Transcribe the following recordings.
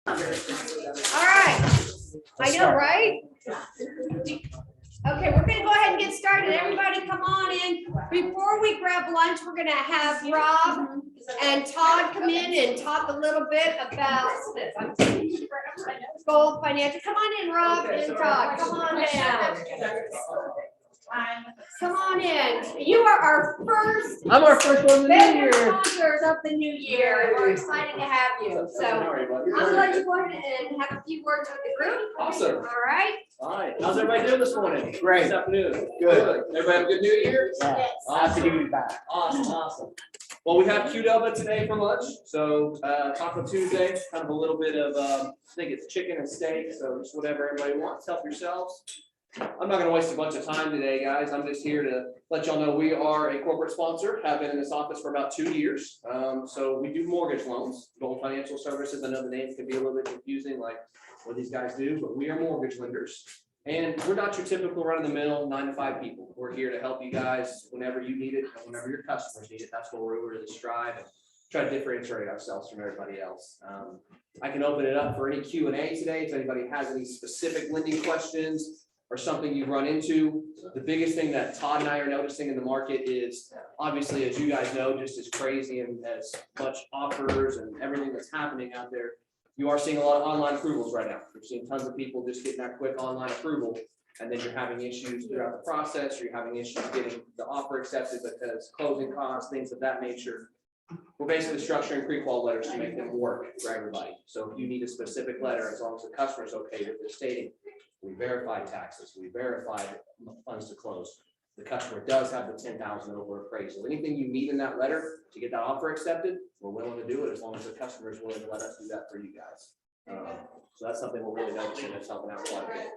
All right, I know, right? Okay, we're gonna go ahead and get started. Everybody come on in. Before we grab lunch, we're gonna have Rob and Todd come in and talk a little bit about gold financial. Come on in, Rob and Todd, come on down. Come on in. You are our first. I'm our first one of the new year. Sponsors of the new year. We're excited to have you. So I'm gonna let you go ahead and have a few words with the group. Awesome. All right. All right. How's everybody doing this morning? Great. This afternoon. Good. Everybody have a good New Year? Yeah. Awesome. Happy to be back. Awesome. Well, we have Qdoba today for lunch. So Taco Tuesday, kind of a little bit of, I think it's chicken and steak. So just whatever everybody wants, help yourselves. I'm not going to waste a bunch of time today, guys. I'm just here to let y'all know we are a corporate sponsor, have been in this office for about 2 years. So we do mortgage loans, Bout Financial Services. I know the names can be a little bit confusing, like what these guys do, but we are mortgage lenders. And we're not your typical run-of-the-mill 9-to-5 people. We're here to help you guys whenever you need it, and whenever your customers need it. That's what we're really strive and try to differentiate ourselves from everybody else. I can open it up for any Q&A today. If anybody has any specific lending questions, or something you've run into. The biggest thing that Todd and I are noticing in the market is, obviously, as you guys know, just as crazy and as much offers and everything that's happening out there, you are seeing a lot of online approvals right now. You're seeing tons of people just getting that quick online approval, and then you're having issues throughout the process, or you're having issues getting the offer accepted because closing costs, things of that nature. We're basically structuring pre-qual letters to make them work for everybody. So if you need a specific letter, as long as the customer's okay with it stating, we verified taxes, we verified funds to close. The customer does have the 10,000 over appraisal. Anything you need in that letter to get that offer accepted, we're willing to do it as long as the customer is willing to let us do that for you guys. So that's something we're really noticing that's helping out quite a bit.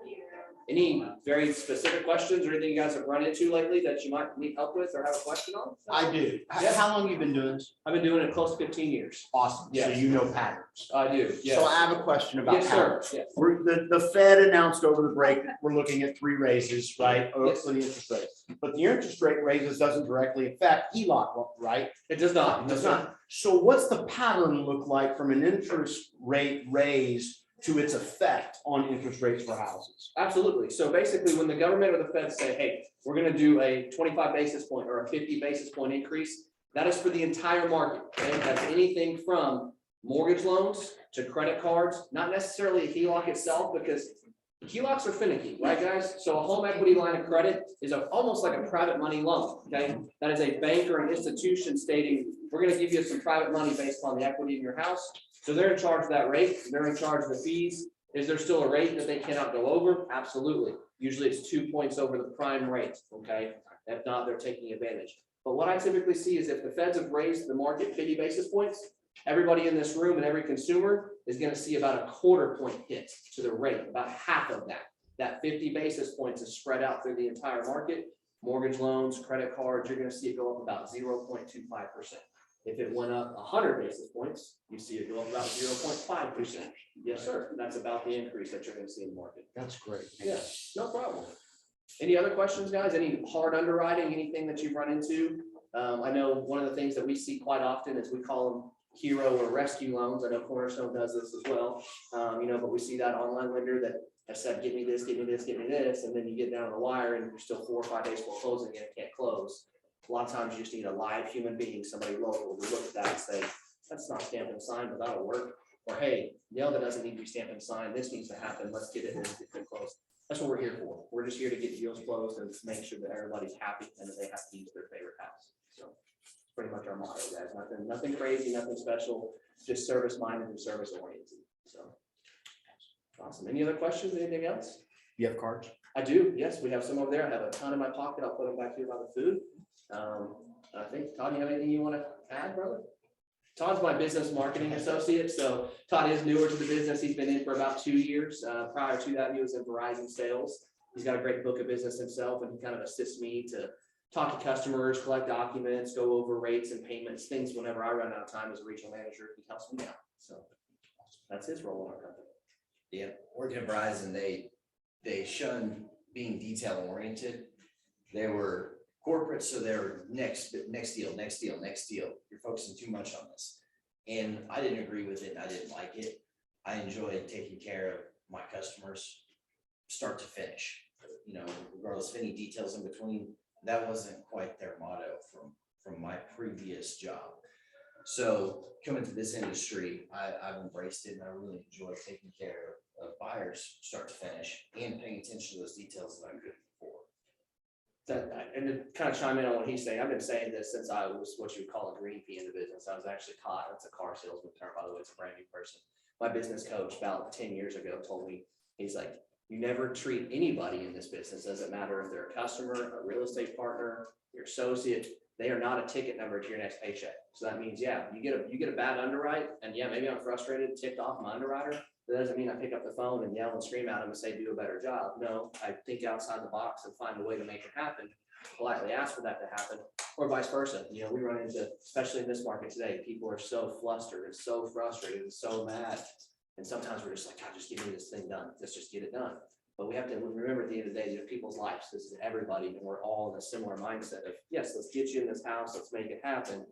Any very specific questions or anything you guys have run into lately that you might need help with or have a question on? I do. Yeah. How long have you been doing this? I've been doing it close to 15 years. Awesome. So Yes. you know patterns. I do, yes. So I have a question about Yes, sir. patterns. Yes. The Fed announced over the break, we're looking at 3 raises, right? Yes. For the interest rate. But the interest rate raises doesn't directly affect HELOC, right? It does not. It does not. So what's the pattern look like from an interest rate raise to its effect on interest rates for houses? Absolutely. So basically, when the government or the Fed say, hey, we're going to do a 25 basis point or a 50 basis point increase, that is for the entire market. Okay? That's anything from mortgage loans to credit cards, not necessarily a HELOC itself, because HELOCs are finicky, right, guys? So a home equity line of credit is almost like a private money loan. Okay, that is a bank or an institution stating, we're going to give you some private money based on the equity in your house. So they're in charge of that rate. They're in charge of the fees. Is there still a rate that they cannot go over? Absolutely. Usually it's 2 points over the prime rate. Okay. If not, they're taking advantage. But what I typically see is if the Feds have raised the market 50 basis points, everybody in this room and every consumer is going to see about a 1/4 point hit to the rate, about half of that. That 50 basis points is spread out through the entire market. Mortgage loans, credit cards, you're going to see it go up about 0.25%. If it went up 100 basis points, you see it go up about 0.5%. Yes, sir. That's about the increase that you're going to see in the market. That's great. Yeah, no problem. Any other questions, guys? Any hard underwriting, anything that you've run into? I know one of the things that we see quite often is we call them hero or rescue loans. I know Cornerstone does this as well. But we see that online lender that has said, give me this, give me this, give me this. And then you get down to the wire and you're still 4 or 5 days before closing and it can't close. A lot of times you just need a live human being, somebody local, to look at that and say, that's not stamped and signed, but that'll work. Or, hey, that doesn't need to be stamped and signed. This needs to happen. Let's get it and get them closed. That's what we're here for. We're just here to get deals closed and make sure that everybody's happy and that they have to use their favorite house. So pretty much our motto, guys. Nothing crazy, nothing special, just service minded and service oriented. So awesome. Any other questions? Anything else? You have cards? I do. Yes, we have some over there. I have a ton in my pocket. I'll put them back here by the food. I think, Todd, you have anything you want to add, brother? Todd's my business marketing associate. So Todd is newer to the business. He's been in for about 2 years. Prior to that, he was in Verizon sales. He's got a great book of business himself, and he kind of assists me to talk to customers, collect documents, go over rates and payments, things whenever I run out of time as a regional manager. He helps me out. So that's his role in our company. Yeah, working at Verizon, they shun being detail oriented. They were corporate, so they're next deal. You're focusing too much on this. And I didn't agree with it. And I didn't like it. I enjoy taking care of my customers, start to finish, regardless of any details in between. That wasn't quite their motto from my previous job. So coming to this industry, I've embraced it, and I really enjoy taking care of buyers start to finish and paying attention to those details that I couldn't before. And to kind of chime in on what he's saying, I've been saying this since I was what you would call a green pea in the business. I was actually taught, that's a car salesman term, by the way, it's a brand new person. My business coach about 10 years ago told me, he's like, you never treat anybody in this business, doesn't matter if they're a customer, a real estate partner, your associate, they are not a ticket number to your next paycheck. So that means, yeah, you get a bad underwrite, and yeah, maybe I'm frustrated, ticked off my underwriter. That doesn't mean I pick up the phone and yell and scream at him and say, do a better job. No, I think outside the box and find a way to make it happen, politely ask for that to happen, or vice versa. We run into, especially in this market today, people are so flustered and so frustrated and so mad. And sometimes we're just like, God, just give me this thing done. Let's just get it done. But we have to remember at the end of the day, these are people's lives. This is everybody, and we're all in a similar mindset of, yes, let's get you in this house, let's make it happen.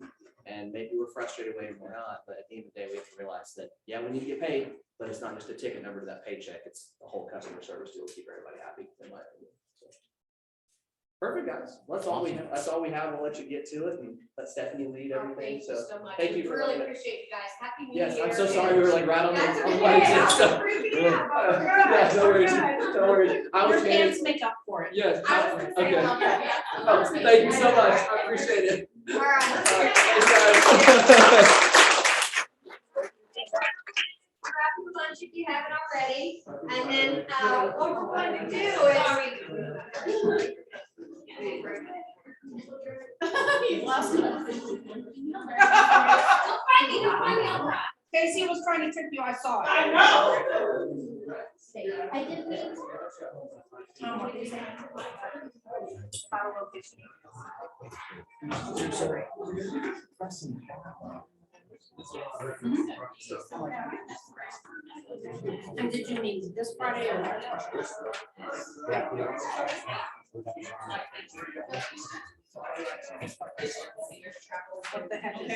And maybe we're frustrated, maybe we're not, but at the end of the day, we have to realize that, yeah, we need to get paid, but it's not just a ticket number to that paycheck. It's the whole customer service deal to keep everybody happy, in my opinion. So. Perfect, guys. That's all we have. That's all we have. We'll let you get to it and let Stephanie lead everything. Thank you so much. thank you for really letting it. appreciate you guys. Happy New Year. Yes, I'm so sorry we were like right on the. That's on the okay. lights and I was stuff. freaking out. Yeah, no worries. No worries. I Your was pants make up for it. Yes. I was gonna say, Okay. well, yeah. Oh, thank you so much. I appreciate it. All right. Thanks, guys. Grab your lunch if you haven't already, and then what we're going to do is. You lost it. Casey was trying to trick you, I saw it. I know. I didn't mean to. What did you say? And did you mean this Friday or next Friday? What the heck is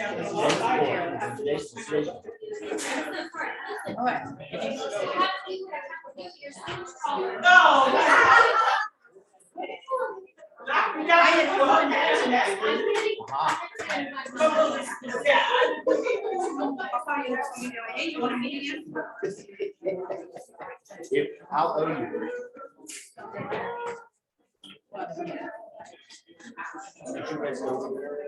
You want to meet again? I'll owe you. Did you guys go over there?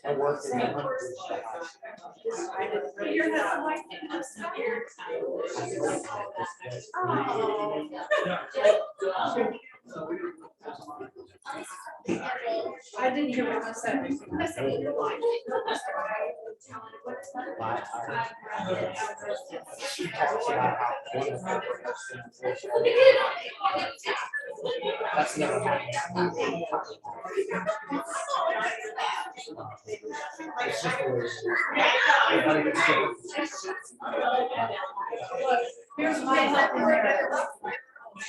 I worked in I didn't hear what you said. She talks about how wonderful. That's never happened. It's just the way it is. Everybody gets different. Here's my help.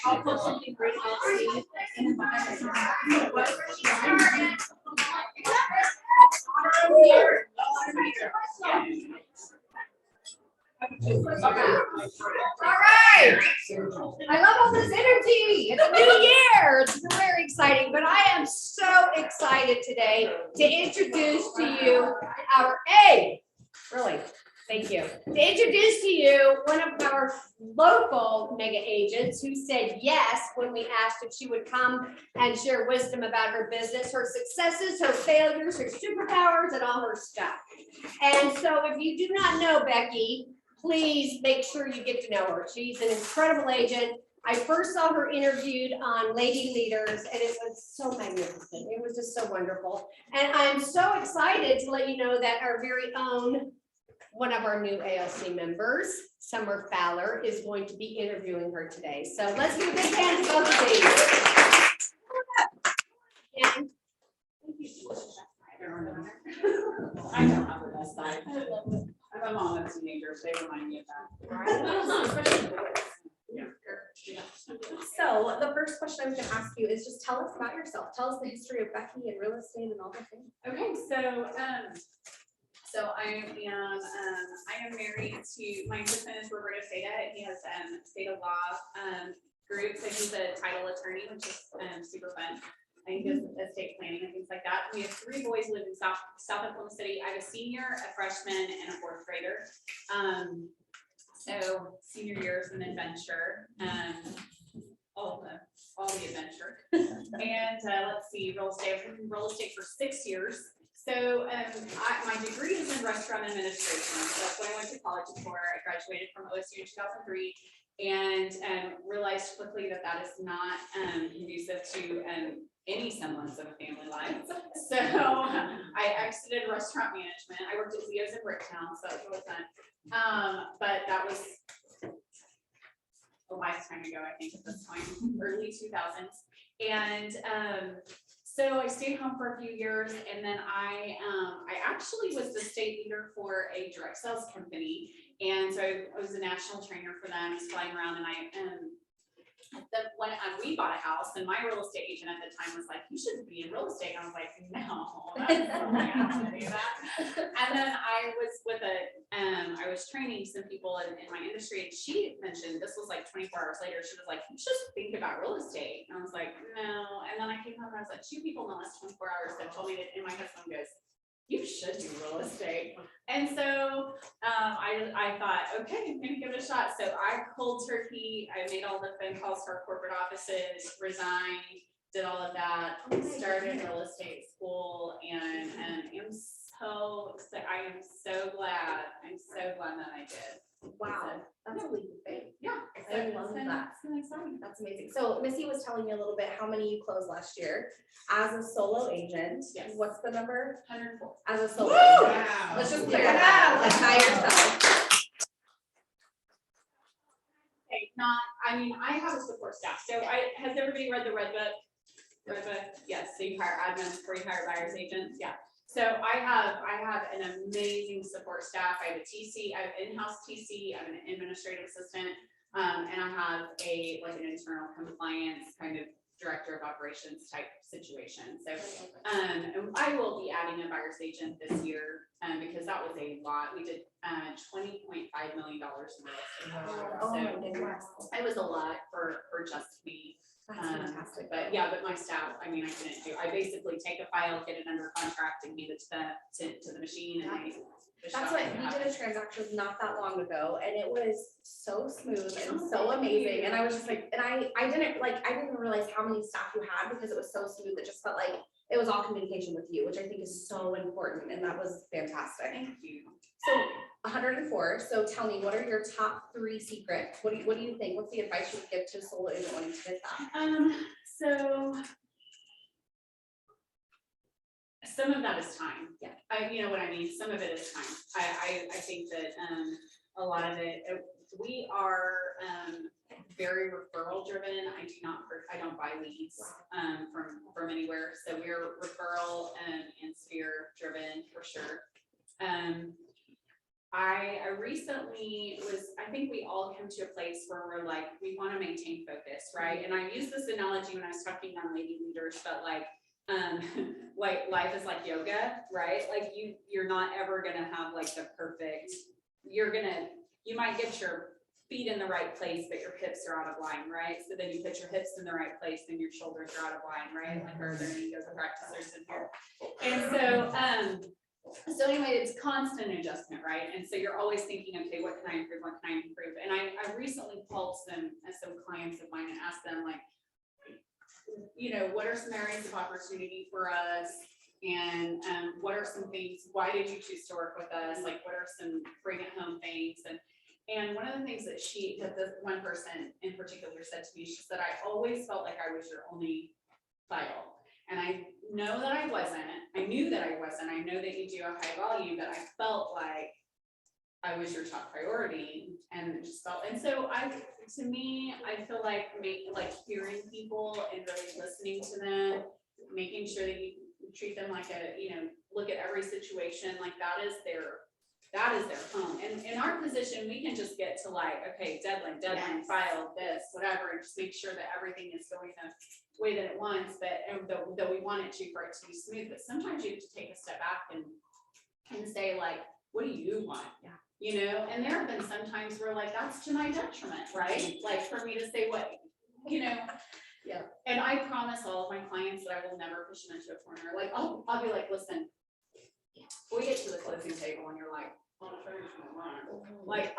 I'll put something great on the All right. I love all this energy. It's a new year. It's very exciting, but I am so excited today to introduce to you our really. Thank you. To introduce to you one of our local mega agents who said yes when we asked if she would come and share wisdom about her business, her successes, her failures, her superpowers, and all her stuff. And so if you do not know Becky, please make sure you get to know her. She's an incredible agent. I first saw her interviewed on Lady Leaders, and it was so magnificent. It was just so wonderful. And I'm so excited to let you know that our very own one of our new ALC members, Summer Fowler, is going to be interviewing her today. So let's give a big hand to both of these. And I know how the best side. I'm on a teenager, they remind me of that. all right. Yeah. So the first question I was gonna ask you is just tell us about yourself. Tell us the history of Becky and real estate and all the things. Okay, so I am married to, my husband is Roberto Seda. He has Seda Law group, so he's a title attorney, which is super fun. I think does estate planning and things like that. We have 3 boys who live in South Oklahoma City. I have a senior, a freshman, and a 4th grader. So senior year is an adventure. All the adventure. And let's see, real estate. I've been in real estate for 6 years. So my degree is in restaurant administration. So that's what I went to college for. I graduated from OSU in 2003 and realized quickly that that is not conducive to any semblance of a family life. So I exited restaurant management. I worked at Zeo's in Bricktown, so that was really fun. But that was a lifetime ago, I think, at this point, early 2000s. And so I stayed home for a few years, and then I actually was the state leader for a direct sales company. And so I was a national trainer for them. I was flying around, and when we bought a house, and my real estate agent at the time was like, "You shouldn't be in real estate." And I was like, "No, that's not I have to do that." And then I was training some people in my industry, and she mentioned, this was like 24 hours later, she was like, "You should think about real estate." And I was like, "No." And then I came home and I was like, 2 people in the last 24 hours that told me that, and my husband goes, "You should do real estate." And so I thought, okay, I'm gonna give it a shot. So I cold turkey, I made all the phone calls to our corporate offices, resigned, did all of that, started real estate school, and I am so glad that I did. Wow, that's a leap of faith. Yeah. I love that. That's amazing. So Missy was telling me a little bit how many you closed last year as a solo agent. Yes. What's the number? 104. As a solo Woo! agent. Wow. Let's just clear that, like by yourself. Okay, I have a support staff. So has everybody read the Red Book? Red Book, yes. So you hire admins before you hire buyer's agents, yeah. So I have an amazing support staff. I have a TC, I have in-house TC, I have an administrative assistant, and I have an internal compliance kind of director of operations type situation. So, and I will be adding a buyer's agent this year, because that was a lot. We did $20.5 million in real estate. Oh my So goodness. it was a lot for just me. That's fantastic. But my staff, I couldn't do, I basically take a file, get it under contract and hand it to the machine and they. That's what, we did a transaction not that long ago and it was so smooth and so amazing. And I was just like, and I didn't realize how many staff you had because it was so smooth. It just felt like it was all communication with you, which I think is so important. And that was fantastic. Thank you. So 104. So tell me, what are your top 3 secrets? What do you think? What's the advice you would give to a solo agent wanting to get that? So some of that is time. Yeah. You know what I mean? Some of it is time. I think that a lot of it, we are very referral driven. I don't buy leads from anywhere. So we're referral and sphere driven for sure. I recently I think we all come to a place where we're like, we want to maintain focus, right? And I use this analogy when I was talking to lady leaders, but like life is like yoga, right? Like you're not ever gonna have like the perfect, you might get your feet in the right place, but your hips are out of line, right? So then you put your hips in the right place and your shoulders are out of line, right? Like our other yoga practitioners in here. And so anyway, it's constant adjustment, right? And so you're always thinking, okay, what can I improve? What can I improve? And I recently called some clients of mine and asked them like, what are some areas of opportunity for us? And what are some things, why did you choose to work with us? Like, what are some bring it home things? And one of the things that this one person in particular said to me, she said, I always felt like I was your only title. And I know that I wasn't. I knew that I wasn't. I know that you do a high volume, but I felt like I was your top priority, and just felt. And so to me, I feel like hearing people and really listening to them, making sure that you treat them like look at every situation like that is their that is their home. And in our position, we can just get to like, okay, deadline, file this, whatever, and just make sure that everything is going the way that it wants, but, and though we want it to for it to be smooth, but sometimes you have to take a step back and say like, what do you want? Yeah. You know, and there have been some times where like, that's to my detriment, right? Like for me to say what, you know. Yeah. And I promise all of my clients that I will never push them into a corner. Like, I'll be like, listen, we get to the closing table and you're like, oh, like,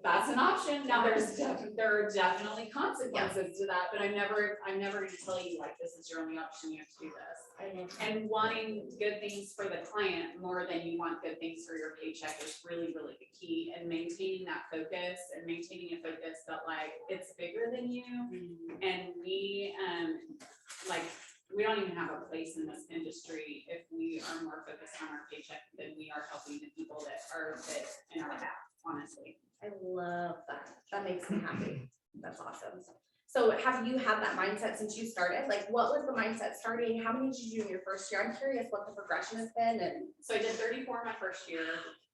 that's an option. Now there are definitely consequences to that, but I'm never gonna tell you like, this is your only option, you have to do this. And wanting good things for the client more than you want good things for your paycheck is really, really the key. And maintaining that focus and maintaining a focus that like, it's bigger than you. And we, like, we don't even have a place in this industry if we are more focused on our paycheck than we are helping the people that are fit in our path, honestly. I love that. That makes me happy. That's awesome. So have you had that mindset since you started? Like, what was the mindset starting? How many did you do in your first year? I'm curious what the progression has been. And so I did 34 my first year.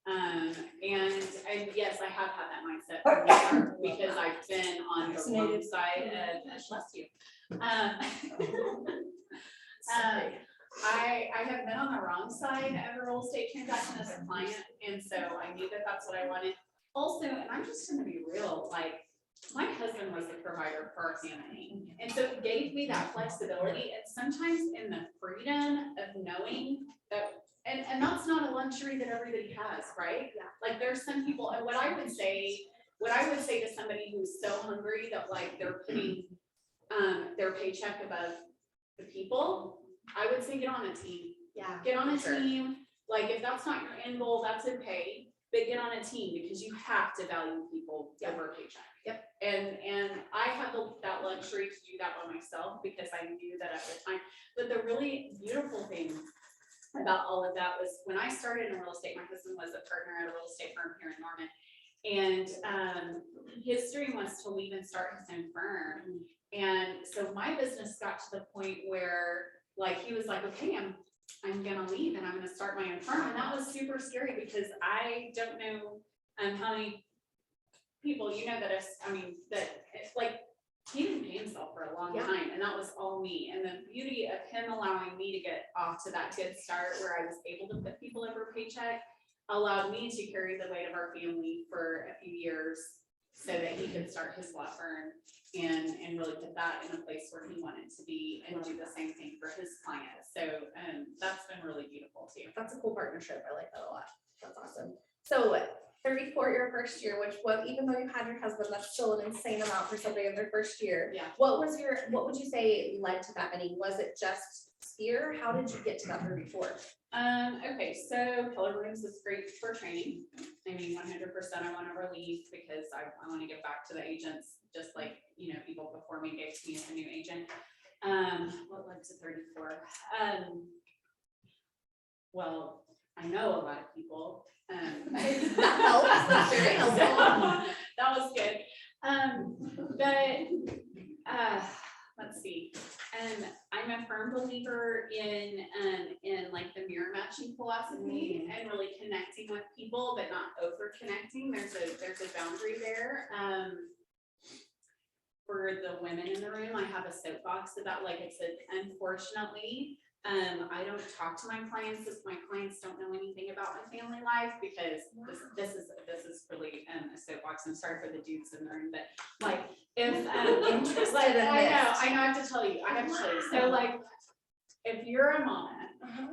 And yes, I have had that mindset from the start because I've been on the wrong side of, bless you. I have been on the wrong side of a real estate transaction as a client. And so I knew that that's what I wanted. Also, and I'm just gonna be real, like my husband was the provider for our family. And so it gave me that flexibility and sometimes in the freedom of knowing that, and that's not a luxury that everybody has, right? Yeah. Like there's some people, and what I would say to somebody who's so hungry that like they're putting their paycheck above the people, I would say get on a team. yeah, Get on a team. Like if that's not your end goal, that's okay. But get on a team because you have to value people over a paycheck. Yep. And I had that luxury to do that by myself because I knew that at the time. But the really beautiful thing about all of that was when I started in real estate, my husband was a partner at a real estate firm here in Norman. And his dream was to leave and start his own firm. And so my business got to the point where like he was like, okay, I'm gonna leave and I'm gonna start my own firm. And that was super scary because I don't know how many people, you know, that it's like he didn't pay himself for a long time and that was all me. And the beauty of him allowing me to get off to that good start where I was able to put people over paycheck allowed me to carry the weight of our family for a few years so that he could start his law firm and really put that in a place where he wanted to be and do the same thing for his clients. So that's been really beautiful too. that's a cool partnership. I like that a lot. That's awesome. So 34 your first year, which was, even though you had your husband, that's still an insane amount for somebody in their first year. Yeah. What would you say led to that many? Was it just fear? How did you get to that 34? Okay, so Keller Williams is great for training. I mean, 100% I want to relieve because I want to give back to the agents, just like, you know, people before me gave to me as a new agent. What led to 34? Well, I know a lot of people. That helps. That's very helpful. That was good. Let's see. I'm a firm believer in like the mirror matching philosophy and really connecting with people, but not over connecting. There's a boundary there. For the women in the room, I have a soapbox about like I said, unfortunately, I don't talk to my clients if my clients don't know anything about my family life because this is really a soapbox. I'm sorry for the dudes in the room, but like if like, I know I have to tell you, so like if you're a mama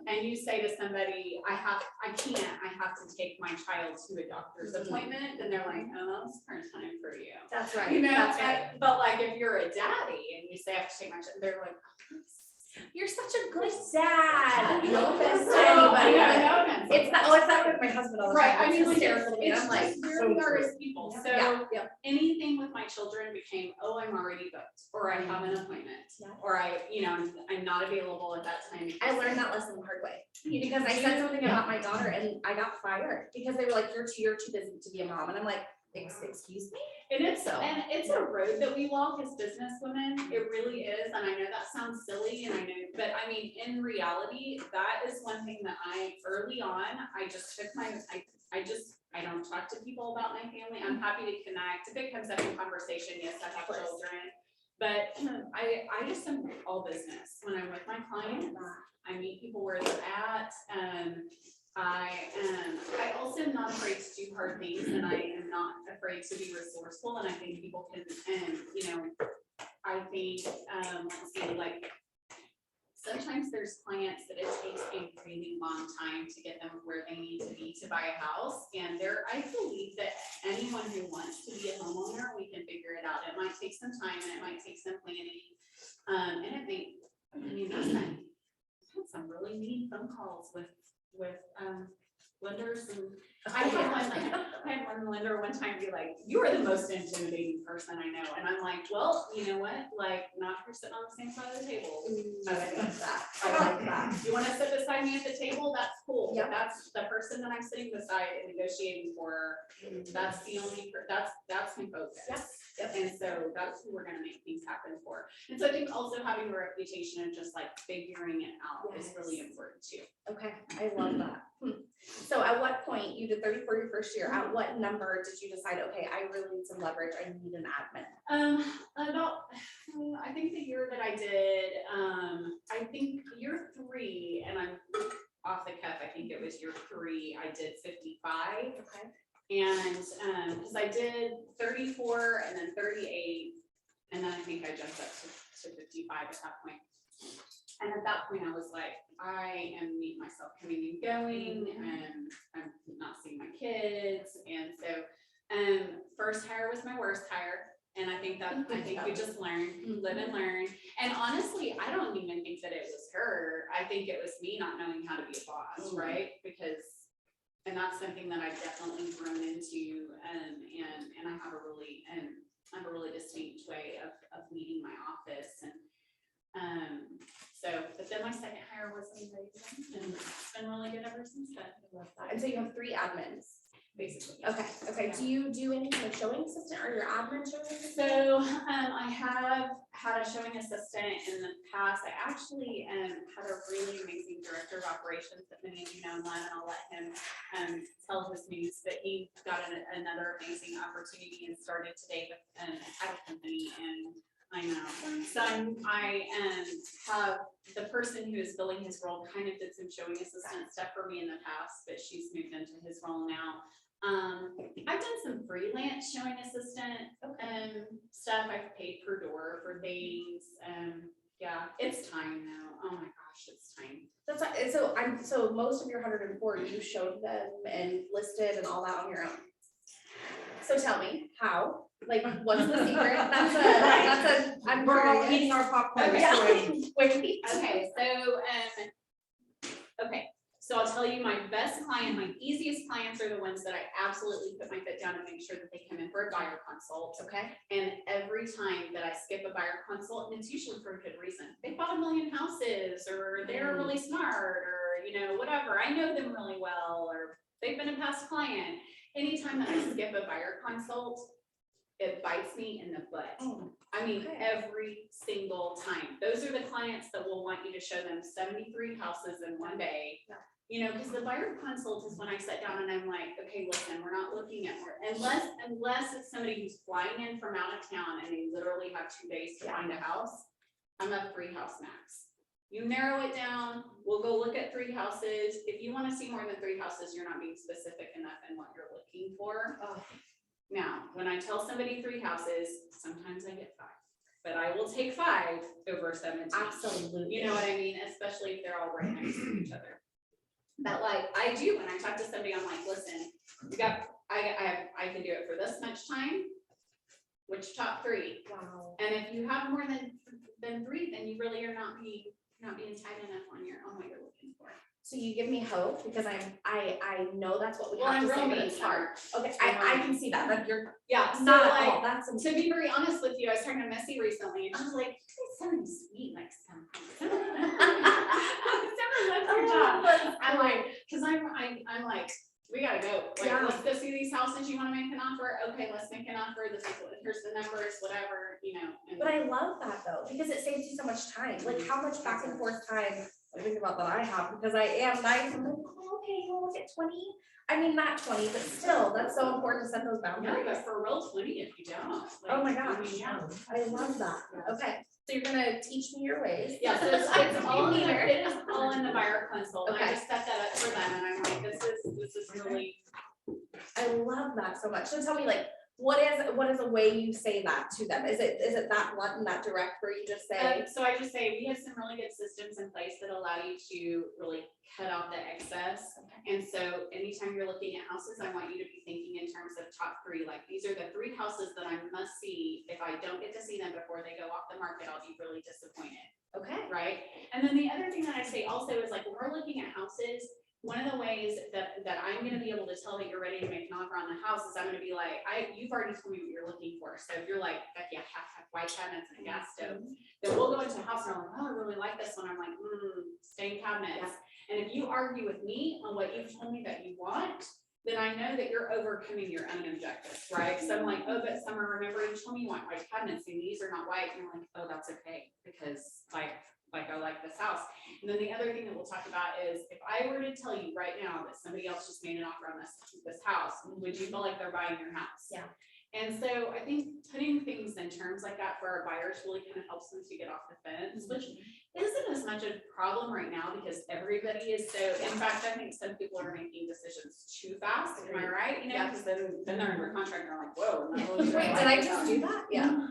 and you say to somebody, I have to take my child to a doctor's appointment, then they're like, oh, it's hard time for you. That's right. You know, That's right. But like if you're a daddy and you say I have to take my child, they're like, You're such a good dad. No offense to So, anybody, I but know, no offense. it's that with my husband all the time. Right, I mean, It's like, hysterical to me. it's I'm like, just where we are as people, so yeah. anything with my children became, oh, I'm already booked, or I have an appointment, Yeah. or I'm not available at that time. I learned that lesson the hard way because I said something about my daughter and I got fired because they were like, you're too busy to be a mom. And I'm like, excuse me? And it's a road that we walk as business women. It really is. And I know that sounds silly but I mean, in reality, that is one thing that early on, I just took I don't talk to people about my family. I'm happy to connect. If it comes up in conversation, yes, I have children. But I just am all business. When I'm with my clients, I meet people where they're at. I also am not afraid to do hard things, and I am not afraid to be resourceful. And I think people can, I think, let's see, like, sometimes there's clients that it takes a really long time to get them where they need to be to buy a house. And I believe that anyone who wants to be a homeowner, we can figure it out. It might take some time and it might take some planning. And I think, I've had some really mean phone calls with lenders, and I had one lender one time be like, "You are the most intimidating person I know," and I'm like, "Well, you know what? Like, not if we're sitting on the same side of the table." I like that. I like that. You want to sit beside me at the table? That's cool. Yep. That's the person that I'm sitting beside and negotiating for. That's the only. That's my focus. Yep. And so that's who we're gonna make things happen for. And so I think also having a reputation and just like figuring it out is really important too. Okay, I love that. So at what point, you did 30 for your first year, at what number did you decide, okay, I really need some leverage, I need an admin? I think the year that I did, I think year 3, and I'm off the cuff, I think it was year 3, I did 55. Okay. And, cause I did 34 and then 38, and then I think I jumped up to 55 at that point. And at that point I was like, I am meeting myself coming and going, and I'm not seeing my kids. And so, first hire was my worst hire. And I think we just learn, live and learn. And honestly, I don't even think that it was her. I think it was me not knowing how to be a boss, right? And that's something that I've definitely grown into, and I have a really distinct way of leading my office, but then my second hire was amazing, and it's been really good ever since then. I love that. And so you have 3 admins. Basically. Okay. Do you do any kind of showing assistant, or your admin showing assistant? So I have had a showing assistant in the past. I actually had a really amazing director of operations that many of you know and love, and I'll let him tell his news. But he got another amazing opportunity and started today with a title company, and I know. So I have the person who is filling his role kind of did some showing assistant stuff for me in the past, but she's moved into his role now. I've done some freelance showing assistant stuff. I've paid per door for things. Yeah, it's time now. Oh my gosh, it's time. So most of your 104, you showed them and listed and all that on your own. So tell me how. Like, what's the secret? I'm We're all curious. eating our popcorn. Okay. Okay, so I'll tell you, my best client, my easiest clients are the ones that I absolutely put my foot down and make sure that they come in for a buyer consult. Okay. And every time that I skip a buyer consult, and it's usually for a good reason, they bought 1 million houses, or they're really smart, or whatever, I know them really well, or they've been a past client. Anytime that I skip a buyer consult, it bites me in the butt. I mean, every single time. Those are the clients that will want you to show them 73 houses in one day. Because the buyer consult is when I sit down and I'm like, okay, listen, we're not looking at more, unless it's somebody who's flying in from out of town and they literally have 2 days to find a house. I'm a 3 house max. You narrow it down, we'll go look at 3 houses. If you want to see more than 3 houses, you're not being specific enough in what you're looking for. Now, when I tell somebody 3 houses, sometimes I get 5, but I will take 5 over 17. Absolutely. You know what I mean? Especially if they're all right next to each other. But like I do when I talk to somebody, I'm like, listen, I can do it for this much time. Which top 3? Wow. And if you have more than 3, then you really are not being tight enough on what you're looking for. So you give me hope, because I know that's what we Well, have I'm to say, real but mean it's hard. sometimes. Okay, I can see that. Like, you're Yeah, so not like, at all. That's to be very honest with you, I was talking to Missy recently, and she's like, "It's so sweet, like something." Left her job. I'm like, because I'm like, we gotta go. Like, Yeah. let's go see these houses. You want to make an offer? Okay, let's make an offer. Here's the numbers, whatever, And But I love that though, because it saves you so much time. Like, how much back and forth time, I think about that I have, because I am nice. I'm like, oh, okay, well, look at 20? I mean, not 20, but still, that's so important to set those No, boundaries. but for real 20 if you don't. Oh my Like, I gosh. mean, yeah. I love that. Okay, so you're gonna teach me your ways. Yeah, so it's all in the, Here. it is all in the buyer consult, and I Okay. just set that up for them, and I'm like, this is really, I love that so much. So tell me, like, what is a way you say that to them? Is it that blunt and that direct where you just say, so I just say, we have some really good systems in place that allow you to really cut out the excess. And so anytime you're looking at houses, I want you to be thinking in terms of top 3, like, these are the 3 houses that I must see. If I don't get to see them before they go off the market, I'll be really disappointed. okay, Right? And then the other thing that I say also is, like, when we're looking at houses, one of the ways that I'm gonna be able to tell that you're ready to make an offer on the house is I'm gonna be like, you've already told me what you're looking for. So if you're like, Becky, I have to have white cabinets and a gas stove, then we'll go into a house and I'm like, oh, I really like this one. I'm like, stained cabinets. And if you argue with me on what you've told me that you want, then I know that you're overcoming your own objectives, right? So I'm like, oh, but Summer, remember you told me you want white cabinets and these are not white. And you're like, oh, that's okay, because like I like this house. And then the other thing that we'll talk about is, if I were to tell you right now that somebody else just made an offer on this house, would you feel like they're buying your house? Yeah. And so I think putting things in terms like that for our buyers really kind of helps them to get off the fence, which isn't as much a problem right now because everybody is so, in fact, I think some people are making decisions too fast. Am I right? You know, because then they're under contract and they're like, whoa. I'm not really sure wait, did I just do that? Yeah.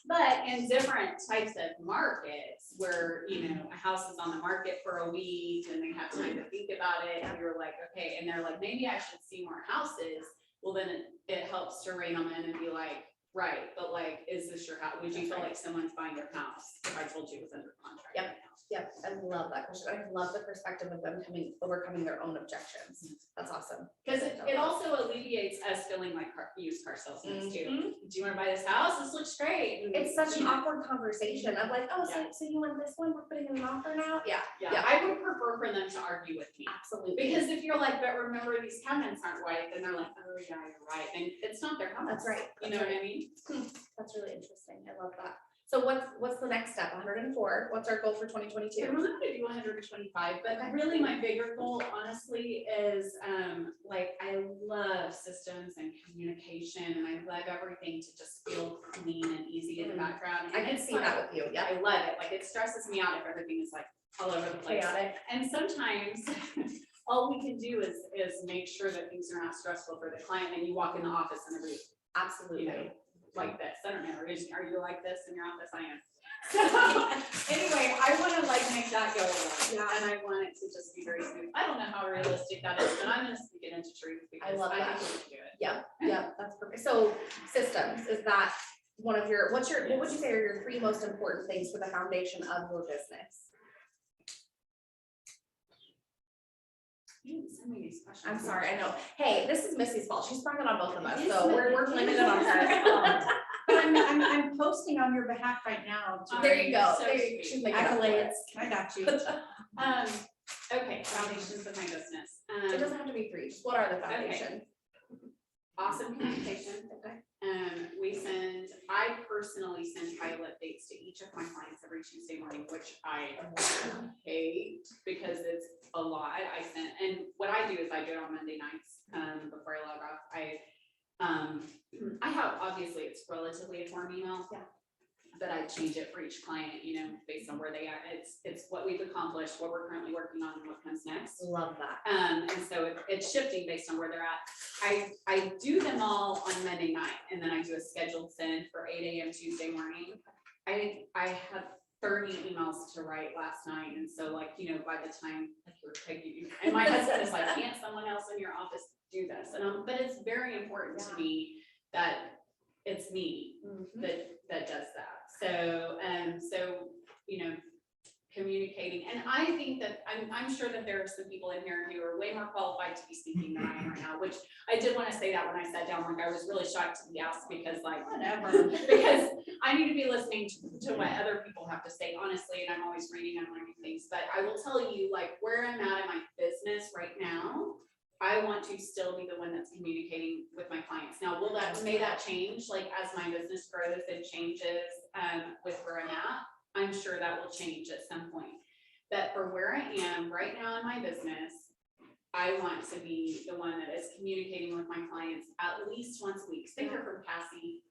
But in different types of markets where, you know, a house is on the market for a week and they have time to think about it, and you're like, okay, and they're like, maybe I should see more houses. Well, then it helps to rein them in and be like, right, but like, is this your house? Would you feel like someone's buying your house if I told you it was under contract? Yep. right now? Yep, I love that question. I love the perspective of them overcoming their own objections. That's awesome. Because it also alleviates us feeling like used car salesmen too. Mhm. Do you want to buy this house? This looks great. And, It's such an you know, awkward conversation of like, oh, so you want this one? We're putting in an offer now? Yeah, Yeah, I would prefer for them to argue with me. absolutely. Because if you're like, but remember these cabinets aren't white, then they're like, oh yeah, you're right. And it's not their house. That's right. You know what I mean? That's really interesting. I love that. So what's the next step? 104. What's our goal for 2022? I'm not gonna do 125, but really my bigger goal honestly is, like, I love systems and communication and I love everything to just feel clean and easy in the background. I And can it's see like, that with you. Yeah. I love it. Like, it stresses me out if everything is like all over the place. Chaotic. And sometimes all we can do is make sure that things are not stressful for the client and you walk in the office and everybody, Absolutely. you know, like this. I don't know. Are you like this in your office? I am. So anyway, I want to like make that go away. Yeah. And I want it to just be very smooth. I don't know how realistic that is, but I'm going to speak it into truth because love I that. think we can do it. Yeah, that's perfect. So systems, is that one of your, what would you say are your 3 most important things for the foundation of your business? You didn't send me these questions. I'm sorry, I know. Hey, this is Missy's fault. She sprung it on both of us, It is so we're blaming it on her. But I'm posting on your behalf right now. to There you go. So There sweet. she's making up for it. Accolades, I got you. Okay, foundations of my business. It doesn't have to be 3. Just what are the foundation? Awesome communication. Okay. I personally send pilot dates to each of my clients every Tuesday morning, which I hate because it's a lot. And what I do is I do it on Monday nights, before I log off. I have, obviously it's relatively a form email. Yeah. But I change it for each client, you know, based on where they are. It's what we've accomplished, what we're currently working on, and what comes next. Love that. And so it's shifting based on where they're at. I do them all on Monday night, and then I do a scheduled send for 8 a.m. Tuesday morning. I have 30 emails to write last night, and so like, you know, by the time like you're taking, and my husband is like, can't someone else in your office do this? And but it's very important to me that it's me that does that. So, you know, communicating, and I think that I'm sure that there are some people in here who are way more qualified to be speaking than I am right now, which I did want to say that when I sat down, like I was really shocked to be asked because like, whatever, because I need to be listening to what other people have to say, honestly, and I'm always reading and learning things, but I will tell you like where I'm at in my business right now, I want to still be the one that's communicating with my clients. Now, may that change like as my business grows and changes with where I'm at? I'm sure that will change at some point. But for where I am right now in my business, I want to be the one that is communicating with my clients at least once a week. They hear from Cassie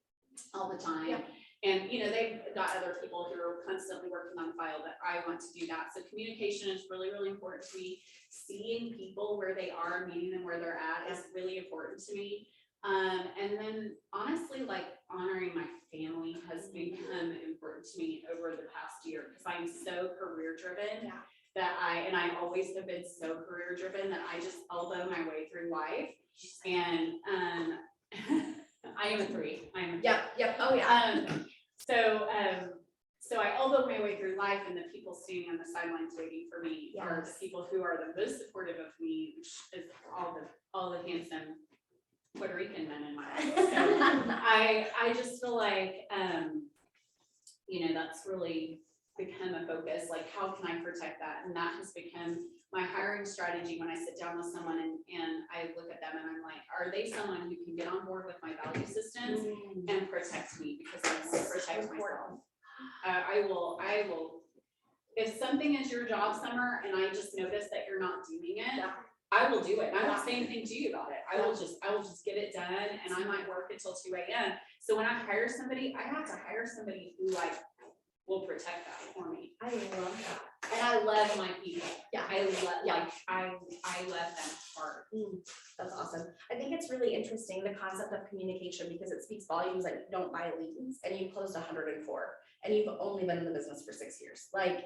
all the time. Yeah. And, you know, they've got other people who are constantly working on the file, but I want to do that. So communication is really, really important to me. Seeing people where they are, meeting them where they're at is really important to me. And then honestly, like honoring my family has become important to me over the past year because I'm so career driven. Yeah. That I always have been so career driven that I just elbow my way through life. And I am a 3. Yep, oh yeah. So I elbow my way through life, and the people standing on the sidelines waiting for me are the Yes. people who are the most supportive of me, which is all the handsome Puerto Rican men in my life. So I just feel like, you know, that's really become a focus. Like, how can I protect that? And that has become my hiring strategy when I sit down with someone and I look at them and I'm like, are they someone who can get on board with my value systems and protect me? Because I want to protect myself. I will, if something is your job, Summer, and I just notice that you're not doing it, I will do it. And I won't say anything to you about it. I will just get it done, and I might work until 2 a.m. So when I hire somebody, I have to hire somebody who like will protect that for me. I love that. And I love my people. Yeah. I love them hard. That's awesome. I think it's really interesting, the concept of communication, because it speaks volumes that you don't buy leads and you closed 104 and you've only been in the business for 6 years. Like,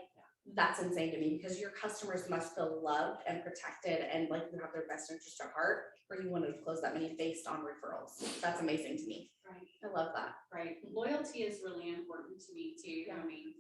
that's insane to me because your customers must feel loved and protected and like you have their best interest at heart, or you wouldn't have closed that many based on referrals. That's amazing to me. Right. I love that. Right. Loyalty is really important to me too. I mean,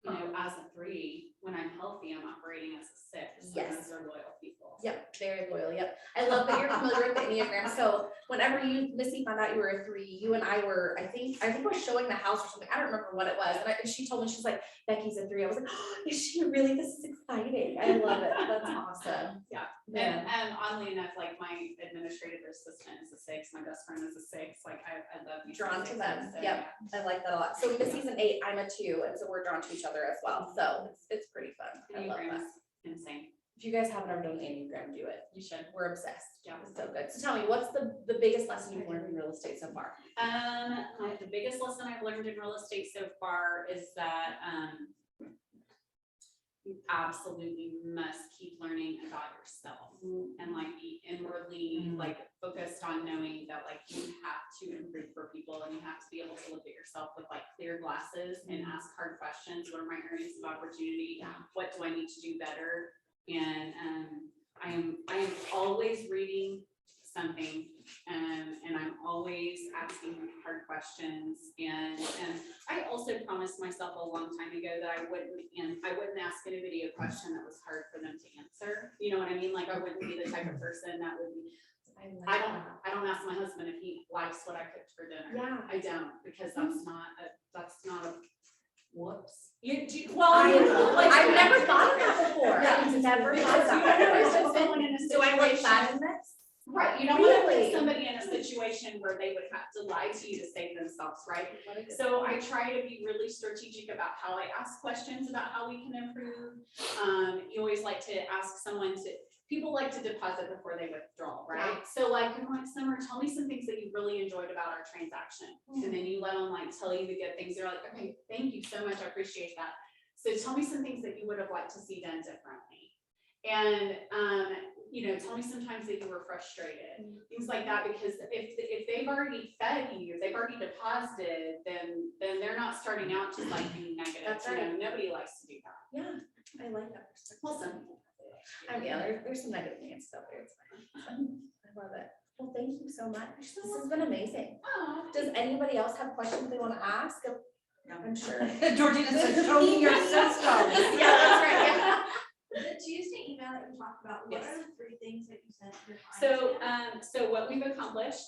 you know, as a 3, when I'm healthy, I'm operating as a 6. Yes. And those are loyal people. Yep, very loyal. Yep. I love that you're familiar with the Enneagram. So whenever Missy found out you were a 3, you and I were, I think we're showing the house or something. I don't remember what it was. And she told me, she's like, Becky's a 3. I was like, oh, is she really? This is exciting. I love it. That's awesome. Yeah. Yeah. And oddly enough, like my administrative assistant is a 6, my best friend is a 6. Like I love you. Drawn to sixes, them. so, Yep. I like that a lot. So Missy's an 8, I'm a 2, and so we're drawn to each other as well. So it's pretty fun. I love Enneagram that. is insane. If you guys haven't ever done Enneagram, do it. You should. We're obsessed. Yeah. It's so good. So tell me, what's the biggest lesson you've learned in real estate so far? The biggest lesson I've learned in real estate so far is that you absolutely must keep learning about yourself and like be inwardly like focused on knowing that like you have to improve for people and you have to be able to look at yourself with like clear glasses and ask hard questions. What are my areas of opportunity? What do I need to do better? And I am always reading something and I'm always asking hard questions and I also promised myself a long time ago that I wouldn't ask anybody a question that was hard for them to answer. You know what I mean? Like I wouldn't be the type of person that would be, I don't ask my husband if he likes what I cooked for dinner. Yeah. I don't, because that's not a whoops. I've never thought of that before. I've never thought of that. Do I look bad in this? Right, you don't want to Really? put somebody in a situation where they would have to lie to you to save themselves, right? So I try to be really strategic about how I ask questions about how we can improve. You always like to ask people like to deposit before they withdraw, right? So like, I'm like, Summer, tell me some things that you really enjoyed about our transaction. And then you let them like tell you the good things. You're like, okay, thank you so much, I appreciate that. So tell me some things that you would have liked to see done differently. And, you know, tell me sometimes that you were frustrated, things like that, because if they've already fed you, if they've already deposited, then they're not starting out just like being negative. That's You know, right. nobody likes to do that. Yeah, I like that perspective. Well, some people. There's some negative things out there. It's fine. I love it. Well, thank you so much. This has been amazing. Oh, Does anybody else have questions they want to ask? I'm sure. Georgina said, show me your system. Yeah, that's right. Yeah. The Tuesday email that you talked about, what Yes. are the 3 things that you sent your clients? So what we've accomplished,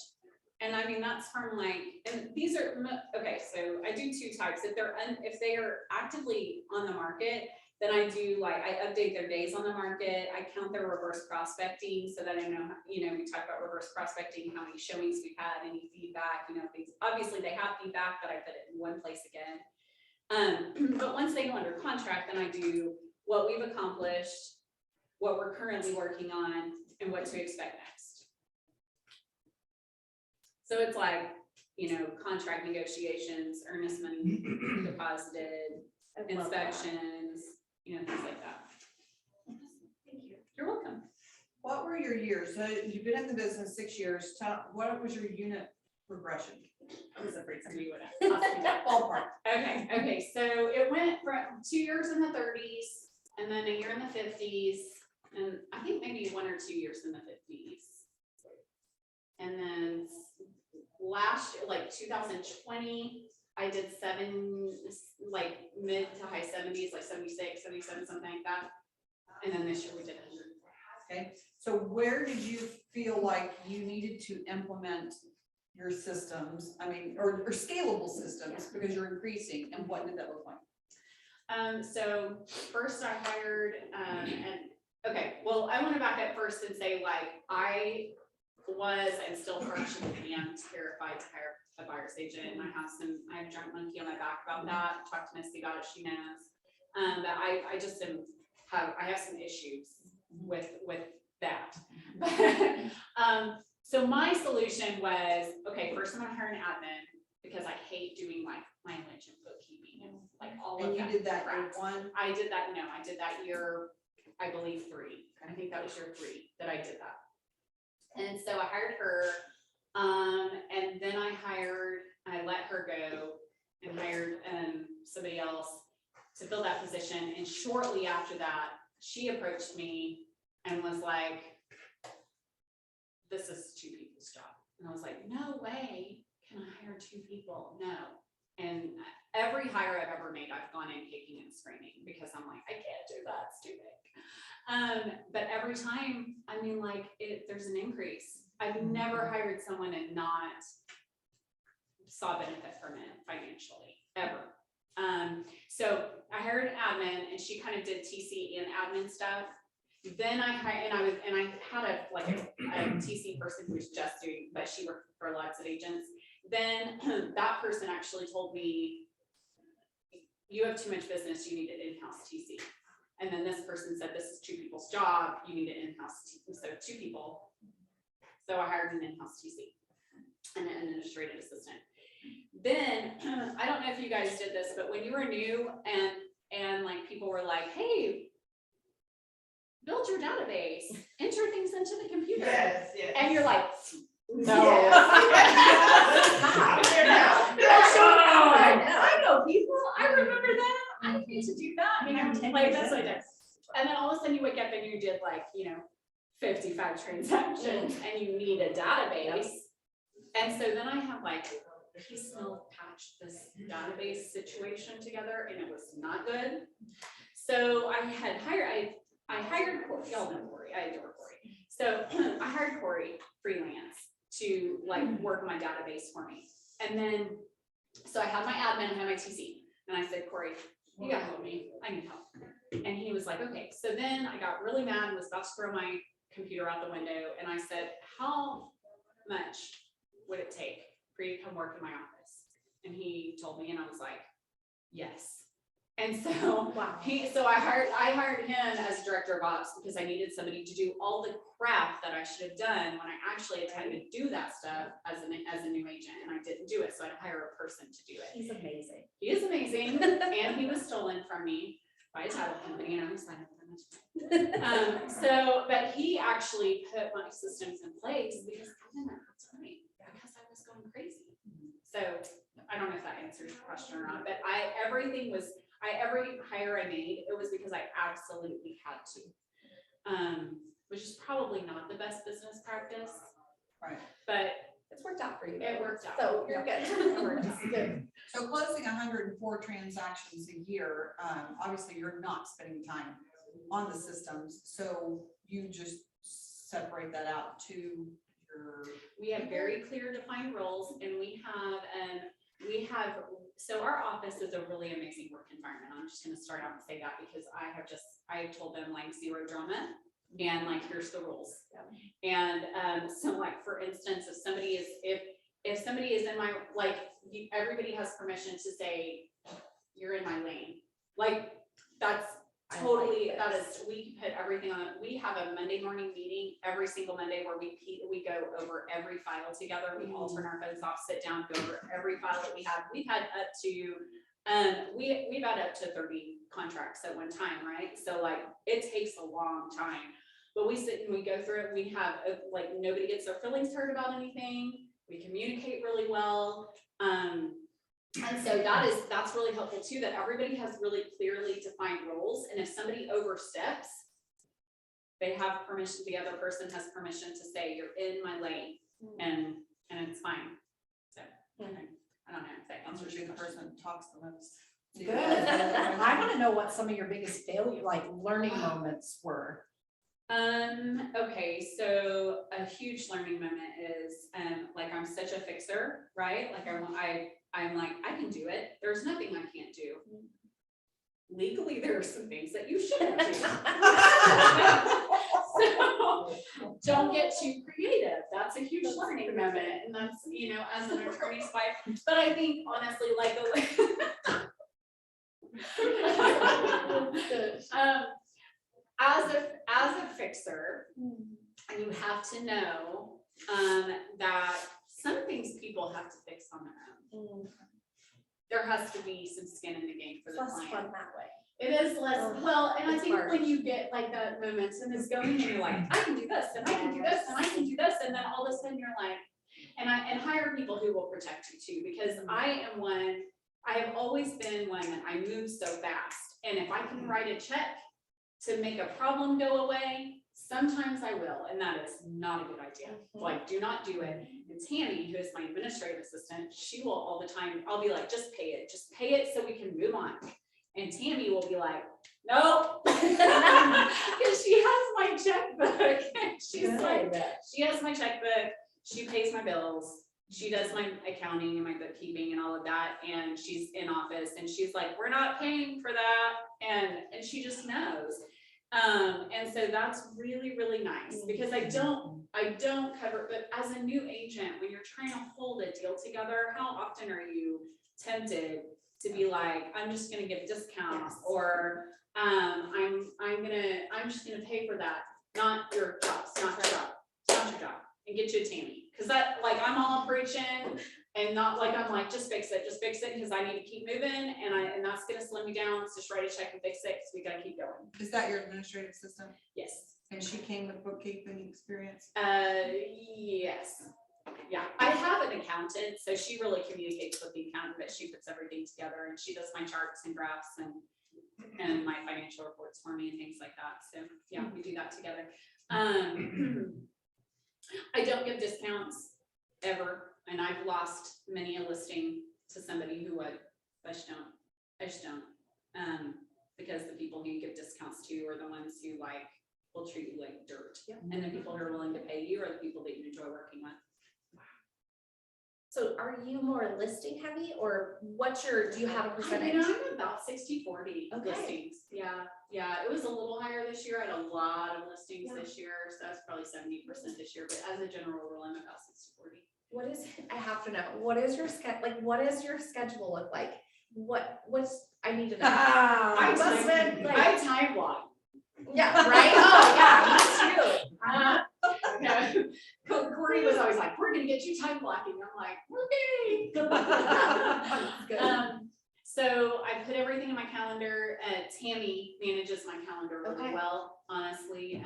and I mean, that's from like, and these are, okay, so I do 2 types. If they are actively on the market, then I do like, I update their days on the market. I count their reverse prospecting so that I know, you know, we talk about reverse prospecting, how many showings we've had, any feedback, you know, things. Obviously they have feedback, but I put it in one place again. But once they go under contract, then I do what we've accomplished, what we're currently working on, and what to expect next. So it's like, contract negotiations, earnest money deposited, I love that. inspections, things like that. Thank you. You're welcome. What were your years? So you've been in the business 6 years. What was your unit progression? I was afraid somebody would ask me that. Ballpark. Okay, so it went from 2 years in the 30s, and then a year in the 50s, and I think maybe 1 or 2 years in the 50s. And then last year, like 2020, I did mid to high 70s, like 76, 77, something like that. And then this year we did 100. Okay, so where did you feel like you needed to implement your systems? I mean, or scalable systems, because you're increasing, and what did that look like? So first I hired, well, I want to back up first and say, like, I was and still partially am terrified to hire a buyer's agent, and I have a giant monkey on my back about that. Talk to Misty about it, she knows. But I just I have some issues with that. So my solution was, okay, first I'm gonna hire an admin, because I hate doing like mileage and bookkeeping and like all of And that. you did that crap. in one? I did that year, I believe 3. I think that was year 3 that I did that. And so I hired her, and then I let her go and hired somebody else to fill that position. And shortly after that, she approached me and was like, this is 2 people's job. And I was like, no way can I hire 2 people, no. And every hire I've ever made, I've gone in kicking and screaming, because I'm like, I can't do that, it's too big. But every time, I mean, like, there's an increase. I've never hired someone and not saw benefit from it financially, ever. So I hired an admin, and she kind of did TC and admin stuff. Then I had a TC person who was just doing, but she worked for lots of agents. Then that person actually told me, you have too much business, you need an in-house TC. And then this person said, this is 2 people's job, you need an in-house TC. So 2 people. So I hired an in-house TC and an administrative assistant. Then, I don't know if you guys did this, but when you were new and like people were like, hey, build your database, enter things into the computer. Yes. And you're like, no. I know people, I remember that, I need to do that. I mean, I'm like, that's what I did. And then all of a sudden you wake up and you did like, 55 transactions and you need a database. And so then I have like piecemeal patched this database situation together, and it was not good. So I hired Corey, y'all know Corey, I adore Corey. So I hired Corey freelance to like work my database for me. And then, so I had my admin, I had my TC, and I said, Corey, you gotta help me, I need help. And he was like, okay. So then I got really mad and was about to throw my computer out the window. And I said, how much would it take for you to come work in my office? And he told me, and I was like, yes. And so Wow. I hired him as director of ops, because I needed somebody to do all the crap that I should have done when I actually had time to do that stuff as a new agent, and I didn't do it. So I had to hire a person to do it. He's amazing. He is amazing, and he was stolen from me by a title company, and I'm excited for but he actually put my systems in place because I didn't have time, because I was going crazy. So I don't know if that answers your question or not, but every hire I made, it was because I absolutely had to, which is probably not the best business practice. Right. But It's worked out for you. it worked out. So you're good. It worked out. Good. So closing 104 transactions a year, obviously you're not spending time on the systems, so you just separate that out to your. We have very clear defined roles, and so our office is a really amazing work environment. I'm just gonna start out and say that, because I told them like 0 drama, and like, here's the rules. Yeah. And so like, for instance, if somebody is in my, like, everybody has permission to say, you're in my lane. Like, I Totally, like that this. is, we put everything on, we have a Monday morning meeting every single Monday where we go over every file together, we all turn our phones off, sit down, go over every file that we have. We've had up to, we've had up to 30 contracts at one time, right? So like, it takes a long time, but we sit and we go through it, we have, like, nobody gets their feelings hurt about anything, we communicate really well. And so that's really helpful too, that everybody has really clearly defined roles, and if somebody oversteps, they have permission, the other person has permission to say, you're in my lane, and it's fine. So, I don't know if that answers your The question. person talks the most. Good. I want to know what some of your biggest failure, like learning moments were. Okay, so a huge learning moment is, like, I'm such a fixer, right? Like, I'm like, I can do it. There's nothing I can't do. Legally, there are some things that you shouldn't do. So don't get too creative. That's a huge learning moment. And that's, you know, as an attorney's wife, but I think honestly, like, as a fixer, you have to know, that some things people have to fix on their own. There has to be some skin in the game for the Less client. fun that way. It is less, well, and I it's think hard. when you get like that momentum is going and you're like, I can do this and I can do this and I can do this, and then all of a sudden you're like, and hire people who will protect you too, because I have always been one that I move so fast, and if I can write a check to make a problem go away, sometimes I will, and that is not a good idea. Like, do not do it. And Tammy, who is my administrative assistant, she will all the time, I'll be like, just pay it so we can move on. And Tammy will be like, nope, because she has my checkbook. She's like, she has my checkbook, she pays my bills, she does my accounting and my bookkeeping and all of that, and she's in office, and she's like, we're not paying for that, and she just knows. And so that's really, really nice, because I don't cover, but as a new agent, when you're trying to hold a deal together, how often are you tempted to be like, I'm just gonna give discounts, or I'm just gonna pay for that. Not your job, it's not your job, it's not your job, and get you a Tammy. Cause that, like, I'm all preaching, and not like, I'm like, just fix it, because I need to keep moving, and that's gonna slow me down, so just write a check and fix it, because we gotta keep going. Is that your administrative assistant? Yes. And she came with bookkeeping experience? Yes. Yeah, I have an accountant, so she really communicates with the accountant, but she puts everything together, and she does my charts and graphs and my financial reports for me and things like that. So yeah, we do that together. I don't give discounts ever, and I've lost many a listing to somebody who I just don't. Because the people who you give discounts to are the ones who like will treat you like dirt. Yeah. And the people who are willing to pay you are the people that you enjoy working with. So are you more listing heavy, or do you have a percentage? I'm about 60-40 Okay. listings. Yeah, it was a little higher this year. I had a lot of listings this year, so that's probably 70% this year, but as a general rule, I'm about 60-40. I have to know, what is your what does your schedule look like? I need to know. I must have been, I time block. Yeah, right? Oh, yeah, me too. No, Corey was always like, we're gonna get you time blocking. I'm like, okay. Good. So I put everything in my calendar. Tammy manages my calendar really Okay. well, honestly.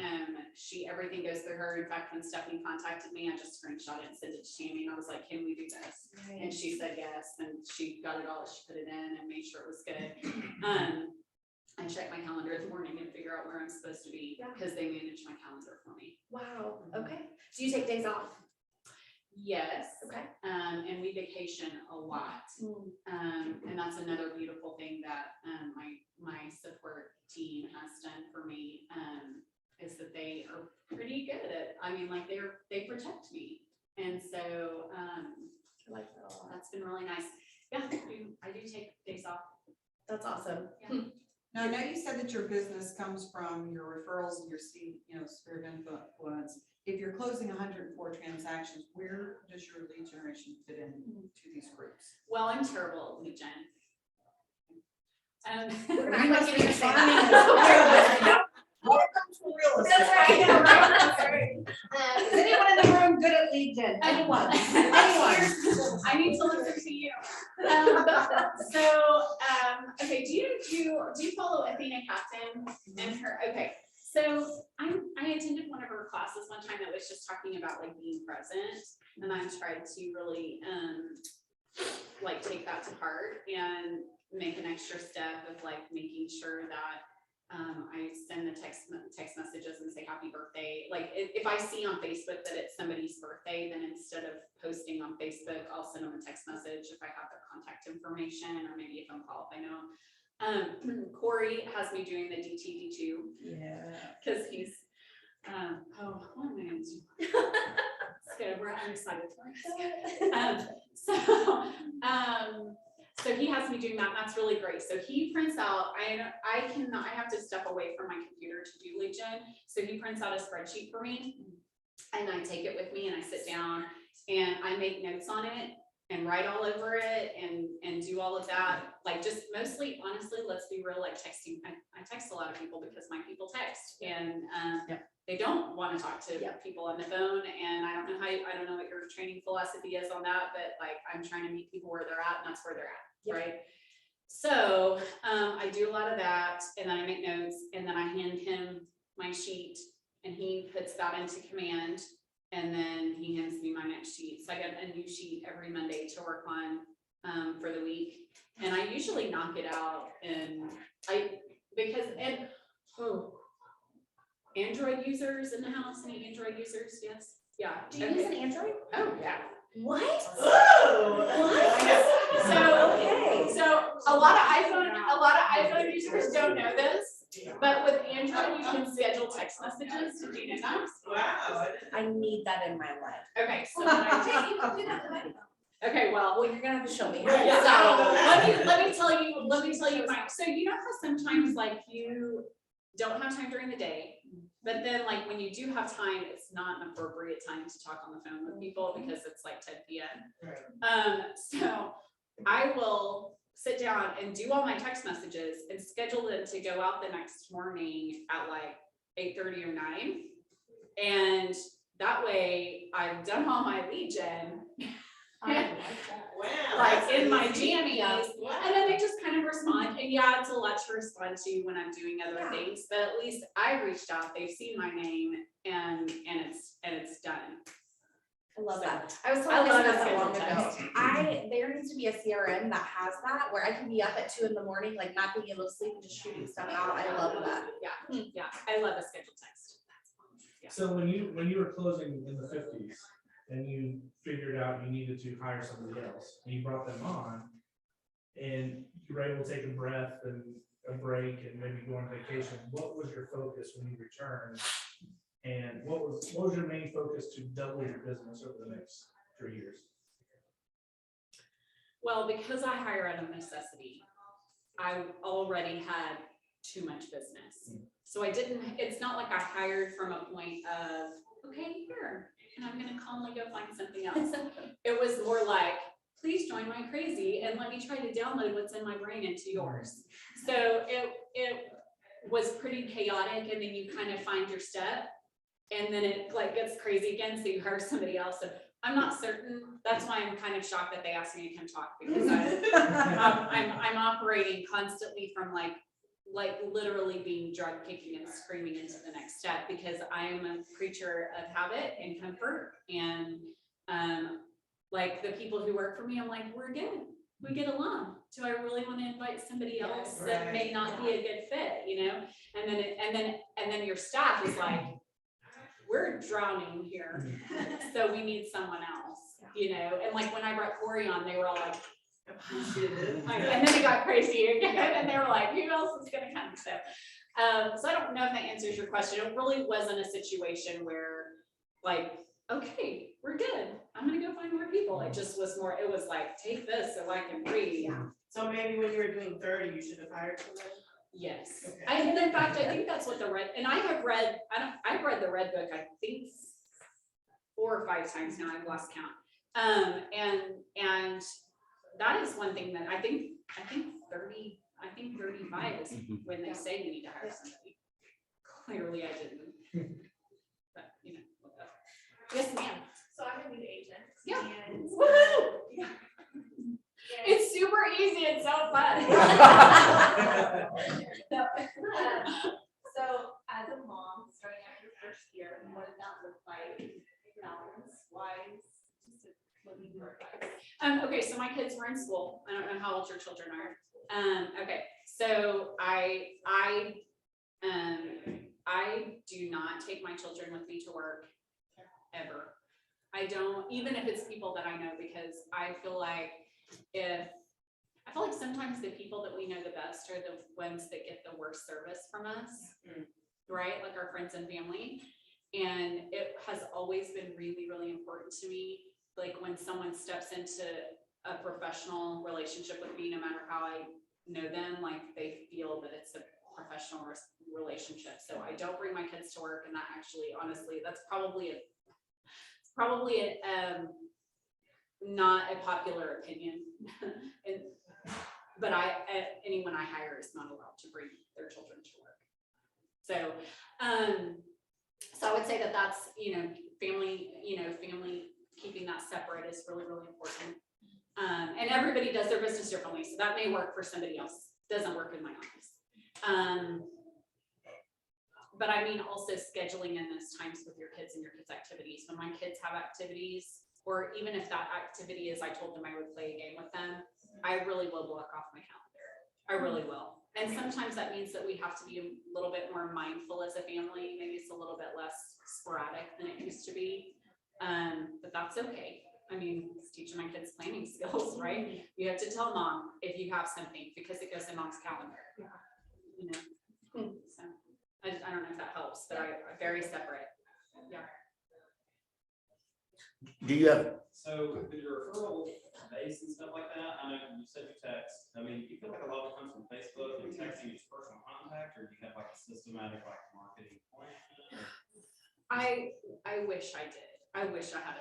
Everything goes through her. In fact, when Stephanie contacted me, I just screenshot it and sent it to Tammy, and I was like, can we do this? And she said yes, and she got it all, she put it in and made sure it was good. I check my calendar in the morning and figure out where I'm supposed to be, because they manage my calendar for me. Wow, okay. Do you take days off? Yes. Okay. And we vacation a lot. And that's another beautiful thing that my support team has done for me, is that they are pretty good at, they protect me. And so I like that a lot. That's been really nice. Yeah, I do take days off. That's awesome. Yeah. Now, I know you said that your business comes from your referrals and your sphere of influence. If you're closing 104 transactions, where does your lead generation fit in to these groups? Well, I'm terrible at lead gen. We're gonna act like you didn't say Farming that. Welcome to real estate. That's right, yeah, right, that's right. Is anyone in the room good at lead gen? Anyone? Anyone? I need to listen to you. Okay, do you follow Athena Captain and her, okay. So I attended one of her classes one time that was just talking about like being present, and I tried to really, like take that to heart and make an extra step of like making sure that I send the text messages and say happy birthday. Like if I see on Facebook that it's somebody's birthday, then instead of posting on Facebook, I'll send them a text message if I have their contact information, or maybe a phone call if I know. Corey has me doing the DTD2. Yeah. Cause he's, what am I gonna do? It's good, I'm excited for it. So he has me doing that, and that's really great. So he prints out, I have to step away from my computer to do lead gen. So he prints out a spreadsheet for me, and I take it with me and I sit down and I make notes on it and write all over it and do all of that. Like just mostly, honestly, let's be real, like texting. I text a lot of people because my people text, and they don't want to talk to people on the phone. And I don't know what your training philosophy is on that, but like I'm trying to meet people where they're at, and that's where they're at. Right. So I do a lot of that, and then I make notes, and then I hand him my sheet, and he puts that into command, and then he hands me my next sheet. So I get a new sheet every Monday to work on for the week, and I usually knock it out. And Android users in the house. Any Android users? Yes. Yeah. Do you use an Android? Oh yeah. What? So a lot of iPhone users don't know this, but with Android you can schedule text messages. Did you know that? Wow. I need that in my life. Okay, so when okay, well, You're gonna have to show me. yeah, So let me tell you, Mike. So you know how sometimes like you don't have time during the day, but then like when you do have time, it's not an appropriate time to talk on the phone with people because it's like 10 p.m. So I will sit down and do all my text messages and schedule them to go out the next morning at like 8:30 or 9. And that way I've done all my lead gen. Like in my jammies, and then they just kind of respond. And yeah, it's a lot to respond to when I'm doing other things, but at least I reached out, they've seen my name, and it's done. I love So, that. I was I telling love you that that long schedule ago. There needs to be a CRM that has that, where I can be up at 2 a.m, like not being able to sleep and just shooting stuff out. I love that. Yeah, I love a scheduled text. Yeah. So when you were closing in the 50s and you figured out you needed to hire somebody else and you brought them on and you were able to take a breath and a break and maybe go on vacation, what was your focus when you returned? And what was your main focus to double your business over the next 3 years? Well, because I hire out of necessity, I already had too much business. So it's not like I hired from a point of, okay, here, and I'm gonna calmly go find something else. It was more like, please join my crazy and let me try to download what's in my brain into yours. So it was pretty chaotic, and then you kind of find your step, and then it like gets crazy again, so you hire somebody else. And I'm not certain. That's why I'm kind of shocked that they asked me to come talk, because I'm operating constantly from like literally being drug kicking and screaming into the next step, because I am a creature of habit and comfort. And like the people who work for me, I'm like, we're good. We get along. Do I really want to invite somebody else that may not be a good fit, you know? And then your staff is like, we're drowning here, so we need someone else, you know? And like when I brought Corey on, they were all like, and then it got crazy again, and they were like, who else is gonna come? So I don't know if that answers your question. It really wasn't a situation where like, okay, we're good, I'm gonna go find more people. It just was more, it was like, take this so I can breathe. Yeah. So maybe when you were doing 30, you should have hired somebody? Yes. Okay. And in fact, I think that's what I've read the Red Book, I think 4 or 5 times now, I've lost count. And that is one thing that I think 30 I think 35 is when they say you need to hire somebody. Clearly I didn't. But, you know, whatever. Yes, ma'am. So I'm a new agent. Yeah. And. Woohoo! Yeah. It's super easy and so fun. So as a mom, starting out your first year, what did that look like, balance wise, just looking for advice? Okay, so my kids were in school. I don't know how old your children are. Okay, so I do not take my children with me to work ever. I don't, even if it's people that I know, because I feel like sometimes the people that we know the best are the ones that get the worst service from us, right? Like our friends and family. And it has always been really, really important to me. Like when someone steps into a professional relationship with me, no matter how I know them, like they feel that it's a professional relationship. So I don't bring my kids to work, and that actually, honestly, that's probably not a popular opinion. But anyone I hire is not allowed to bring their children to work. So, so I would say that that's, family, keeping that separate is really, really important. And everybody does their business differently. So that may work for somebody else. Doesn't work in my office. But I mean, also scheduling in those times with your kids and your kids' activities. When my kids have activities, or even if that activity is, I told them I would play a game with them, I really will block off my calendar. I really will. And sometimes that means that we have to be a little bit more mindful as a family. Maybe it's a little bit less sporadic than it used to be. But that's okay. I mean, it's teaching my kids planning skills, right? You have to tell mom if you have something because it goes in mom's calendar. So I don't know if that helps, but I'm very separate. Yeah. Do you have, So with your referral base and stuff like that, I know you said you text. I mean, do you feel like a lot of it comes from Facebook and texting you just personal contact, or do you have like a systematic like marketing plan? I wish I did. I wish I had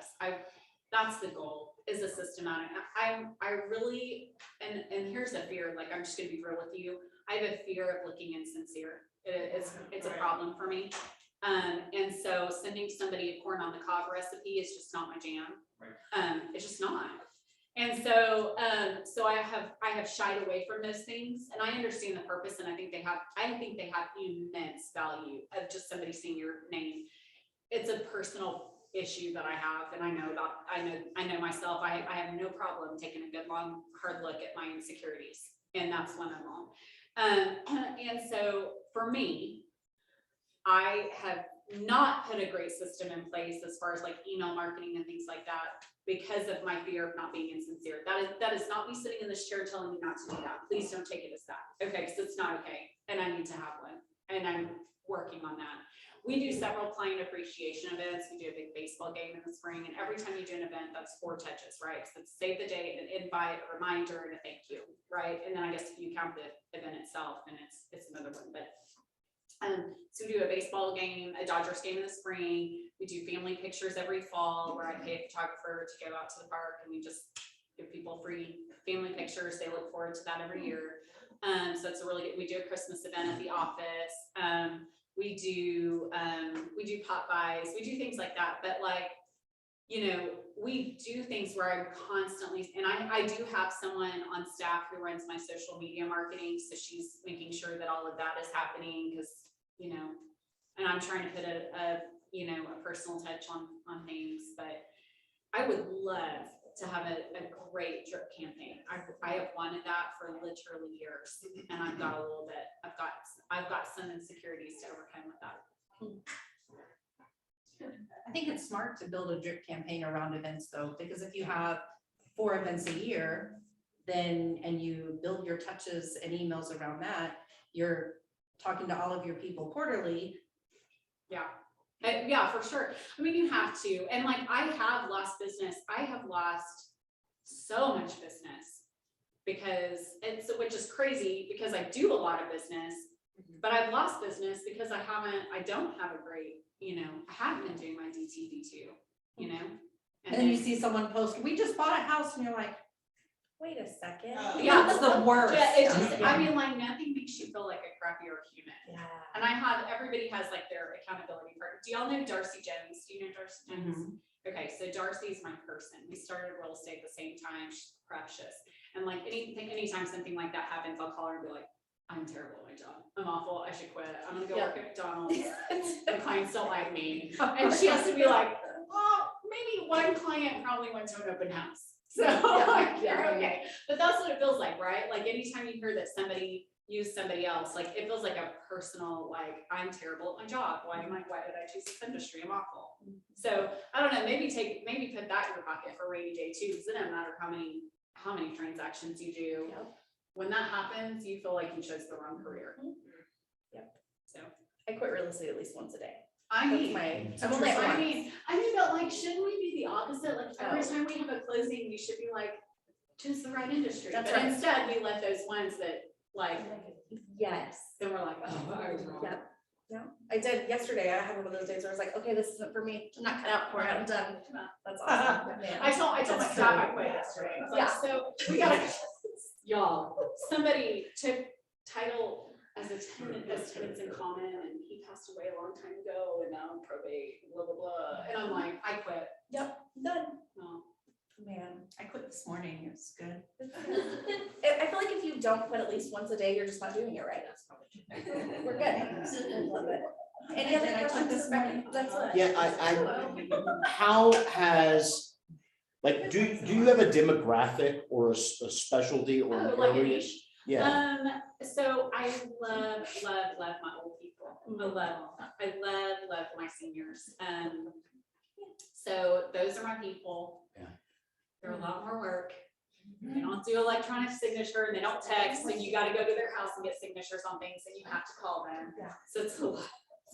that's the goal, is a systematic. I really, and here's a fear, like I'm just gonna be real with you. I have a fear of looking insincere. It's a problem for me. And so sending somebody a corn on the cob recipe is just not my jam. Right. It's just not. And so, so I have shied away from those things, and I understand the purpose, and I think they have immense value of just somebody seeing your name. It's a personal issue that I have, and I know myself. I have no problem taking a good long hard look at my insecurities, and that's one of them. And so for me, I have not put a great system in place as far as like email marketing and things like that, because of my fear of not being insincere. That is not me sitting in this chair telling you not to do that. Please don't take it as that. Okay, because it's not okay, and I need to have one, and I'm working on that. We do several client appreciation events. We do a big baseball game in the spring, and every time you do an event, that's 4 touches, right? So it's save the date, an invite, a reminder, and a thank you, right? And then I guess if you count the event itself, then it's another one. But so we do a baseball game, a Dodgers game in the spring. We do family pictures every fall, where I pay a photographer to go out to the park, and we just give people free family pictures. They look forward to that every year. So it's a really good. We do a Christmas event at the office. We do pop buys. We do things like that. But like, we do things where I'm constantly, and I do have someone on staff who runs my social media marketing. So she's making sure that all of that is happening, because, and I'm trying to put a personal touch on things. But I would love to have a great drip campaign. I have wanted that for literally years, and I've got I've got some insecurities to overcome with that. I think it's smart to build a drip campaign around events though, because if you have 4 events a year, then, and you build your touches and emails around that, you're talking to all of your people quarterly. Yeah. Yeah, for sure. I mean, you have to. And like, I have lost business. I have lost so much business which is crazy, because I do a lot of business, but I've lost business because I don't have a great, I haven't been doing my DTD2, And then you see someone post, we just bought a house, and you're like, wait a second. Yeah, That's the worst. Yeah, it just, I mean, like, nothing makes you feel like a crappier human. Yeah. And everybody has like their accountability partner. Do y'all know Darcy Jones? Do you know Darcy Jones? Okay, so Darcy's my person. We started real estate at the same time. She's precious. And like anytime something like that happens, I'll call her and be like, I'm terrible at my job. I'm awful. I should quit. I'm gonna go work at McDonald's. The clients don't like me. And she has to be like, well, maybe one client probably went to an open house. So like, you're okay. But that's what it feels like, right? Like anytime you hear that somebody used somebody else, like it feels like a personal, like I'm terrible at my job. Why did I choose this industry? I'm awful. So I don't know, maybe put that in your pocket for a rainy day too, because it doesn't matter how many transactions you do. Yep. When that happens, you feel like you chose the wrong career. Yep. So I quit real estate at least once a day. I mean, I'm only at once. but like, shouldn't we be the opposite? Like every time we have a closing, we should be like, choose the right industry. That's But right. instead, we let those ones that like, Yes. then we're like, oh, I was wrong. Yep. Yeah, I did yesterday. I had one of those days where I was like, okay, this isn't for me. I'm not cut out for it. I'm done. That's awesome. Man. I told my That's staff true. I quit yesterday. I was like, so we gotta, y'all, somebody took title as tenants in common and he passed away a long time ago and now I'm probate, blah, blah, blah. And I'm like, I quit. Yep, done. No. Man. I quit this morning, it was good. I feel like if you don't quit at least once a day, you're just not doing it right. That's probably true. We're good. I love it. Any other questions, Becky? That's it. Yeah, how has, like, do you have a demographic or a specialty or? an Oh, like a area? niche? Yeah, So I love my old people. I love my seniors. So those are my people. Yeah. They're a lot more work. They don't do electronic signature and they don't text and you gotta go to their house and get signatures on things and you have to call them. Yeah. So it's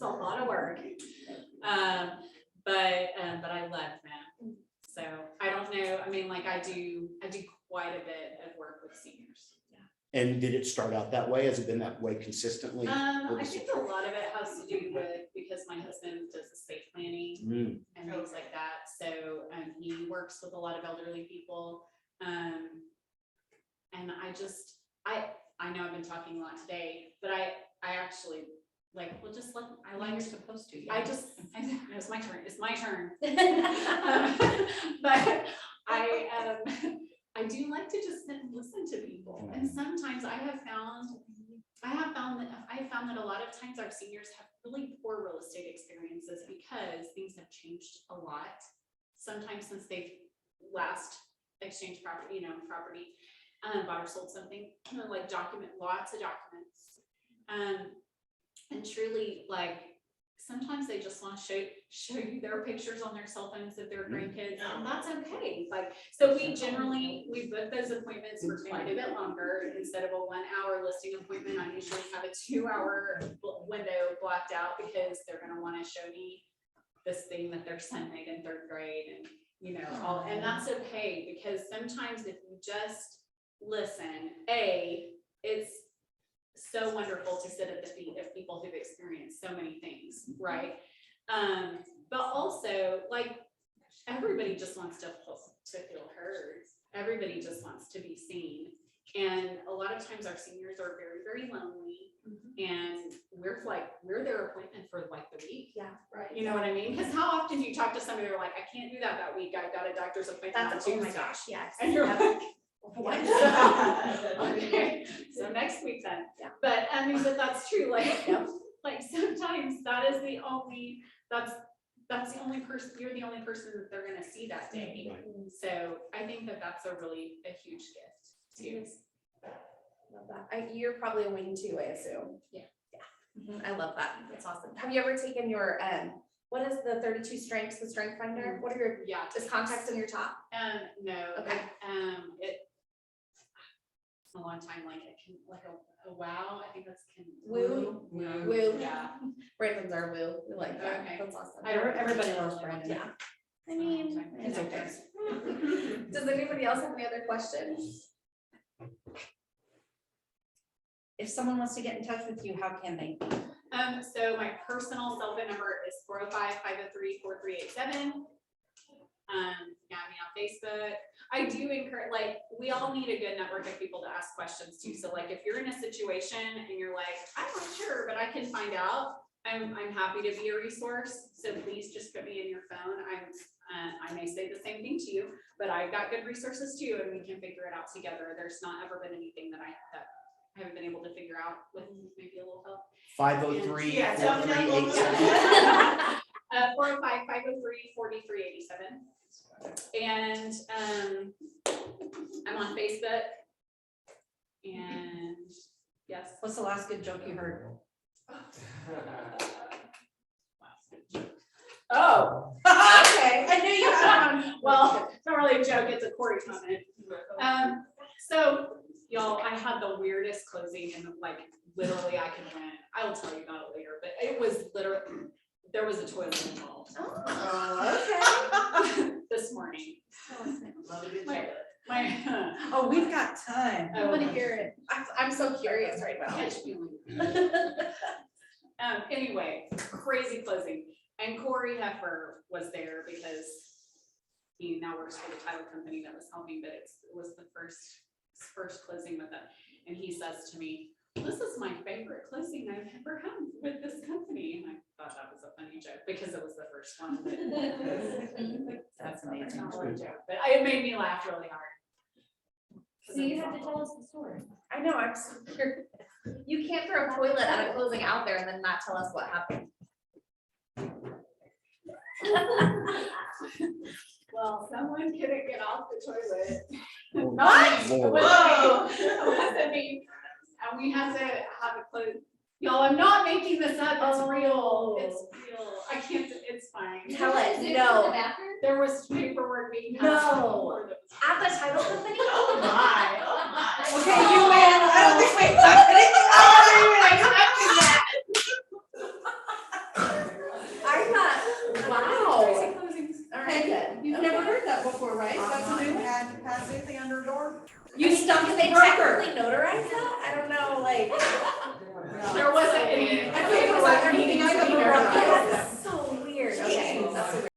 a lot of work. But I love them. So I don't know, I mean, like I do quite a bit of work with seniors. and did it start out that way? Has it been that way consistently? I think a lot of it has to do with, because my husband does estate planning Mm, and things like that. So, he works with a lot of elderly people. And I know I've been talking a lot today, but I actually like, well, just let, I like, You're supposed to. I just, no, it's my turn. But I do like to just sit and listen to people. And sometimes I have found that a lot of times our seniors have really poor real estate experiences because things have changed a lot. Sometimes since they've last exchanged property, bought or sold something, like lots of documents. And truly, like, sometimes they just want to show you their pictures on their cell phones of their grandkids, and that's okay. Like, so we book those appointments for quite a bit longer. Instead of a 1 hour listing appointment, I usually have a 2 hour window blocked out because they're gonna want to show me this thing that their son made in 3rd grade, and and that's okay, because sometimes if you just listen, it's so wonderful to sit at the feet of people who've experienced so many things, right? But also, like, everybody just wants to feel heard. Everybody just wants to be seen. And a lot of times our seniors are very, very lonely. And we're their appointment for like the week. Yeah, right. You know what I mean? Because how often do you talk to somebody, they're like, I can't do that week. I've got a doctor's appointment on That's, Tuesday. oh my gosh, yes. And you're like, What? okay, so next week then. Yeah. But I mean, but that's true, like, like sometimes that's the only person, you're the only person that they're gonna see that day. So I think that that's a huge gift too. Love that. You're probably a wing too, I assume. Yeah. Yeah. I love that. That's awesome. Have you ever taken your, what is the 32 strengths, the strength finder? What are your, Yeah. is context in your top? No. Okay. It's a long time, like it can, like a wow, I think that's Woo. Woo. Woo. Yeah. Brandon's our woo. We like that. Okay. That's awesome. Everybody loves Brandon. Yeah. I mean, It's okay. does anybody else have any other questions? If someone wants to get in touch with you, how can they? So my personal cell phone number is 405-503-4387. Yeah, I mean, on Facebook, I do encourage, like, we all need a good network of people to ask questions to. So like, if you're in a situation and you're like, I'm not sure, but I can find out, I'm happy to be a resource. So please just put me in your phone. I may say the same thing to you, but I've got good resources too, and we can figure it out together. There's not ever been anything that I haven't been able to figure out with maybe a little help. 503 Yeah, 4387. 405-503-4387. And I'm on Facebook. And yes. What's the last good joke you heard? Oh, okay. I knew you had one. Well, it's not really a joke, it's a Corey comment. So y'all, I had the weirdest closing and like literally I can win. I will tell you about it later, but it was literally, there was a toilet involved. Oh, okay. This morning. Oh, we've got time. I want to hear it. I'm so curious right now. Anyway, crazy closing. And Corey Heffer was there because he now works for the title company that was helping, but it was the first closing with them. And he says to me, this is my favorite closing I've ever had with this company. And I thought that was a funny joke because it was the first one. But That's amazing. not really a joke, but it made me laugh really hard. So you have to tell us the story. I know, I'm so curious. You can't throw a toilet at a closing out there and then not tell us what happened. Well, someone couldn't get off the toilet. What? It wasn't me. And we had to have it closed. Y'all, I'm not making this up. It's real. It's real. I can't, it's fine. Tell us, Is it in no. the bathroom? There was paperwork being. No. At the title company? Oh my, oh my. Okay, you win. I don't think we got anything. I thought, wow. All right, then. You've never heard that before, right? That's Have new. you had to pass anything under a door? You stuck Did in they the broker. technically notarize that? I don't know, like. There wasn't any. I think it was like everything I've ever brought. That's so weird. Okay, that's a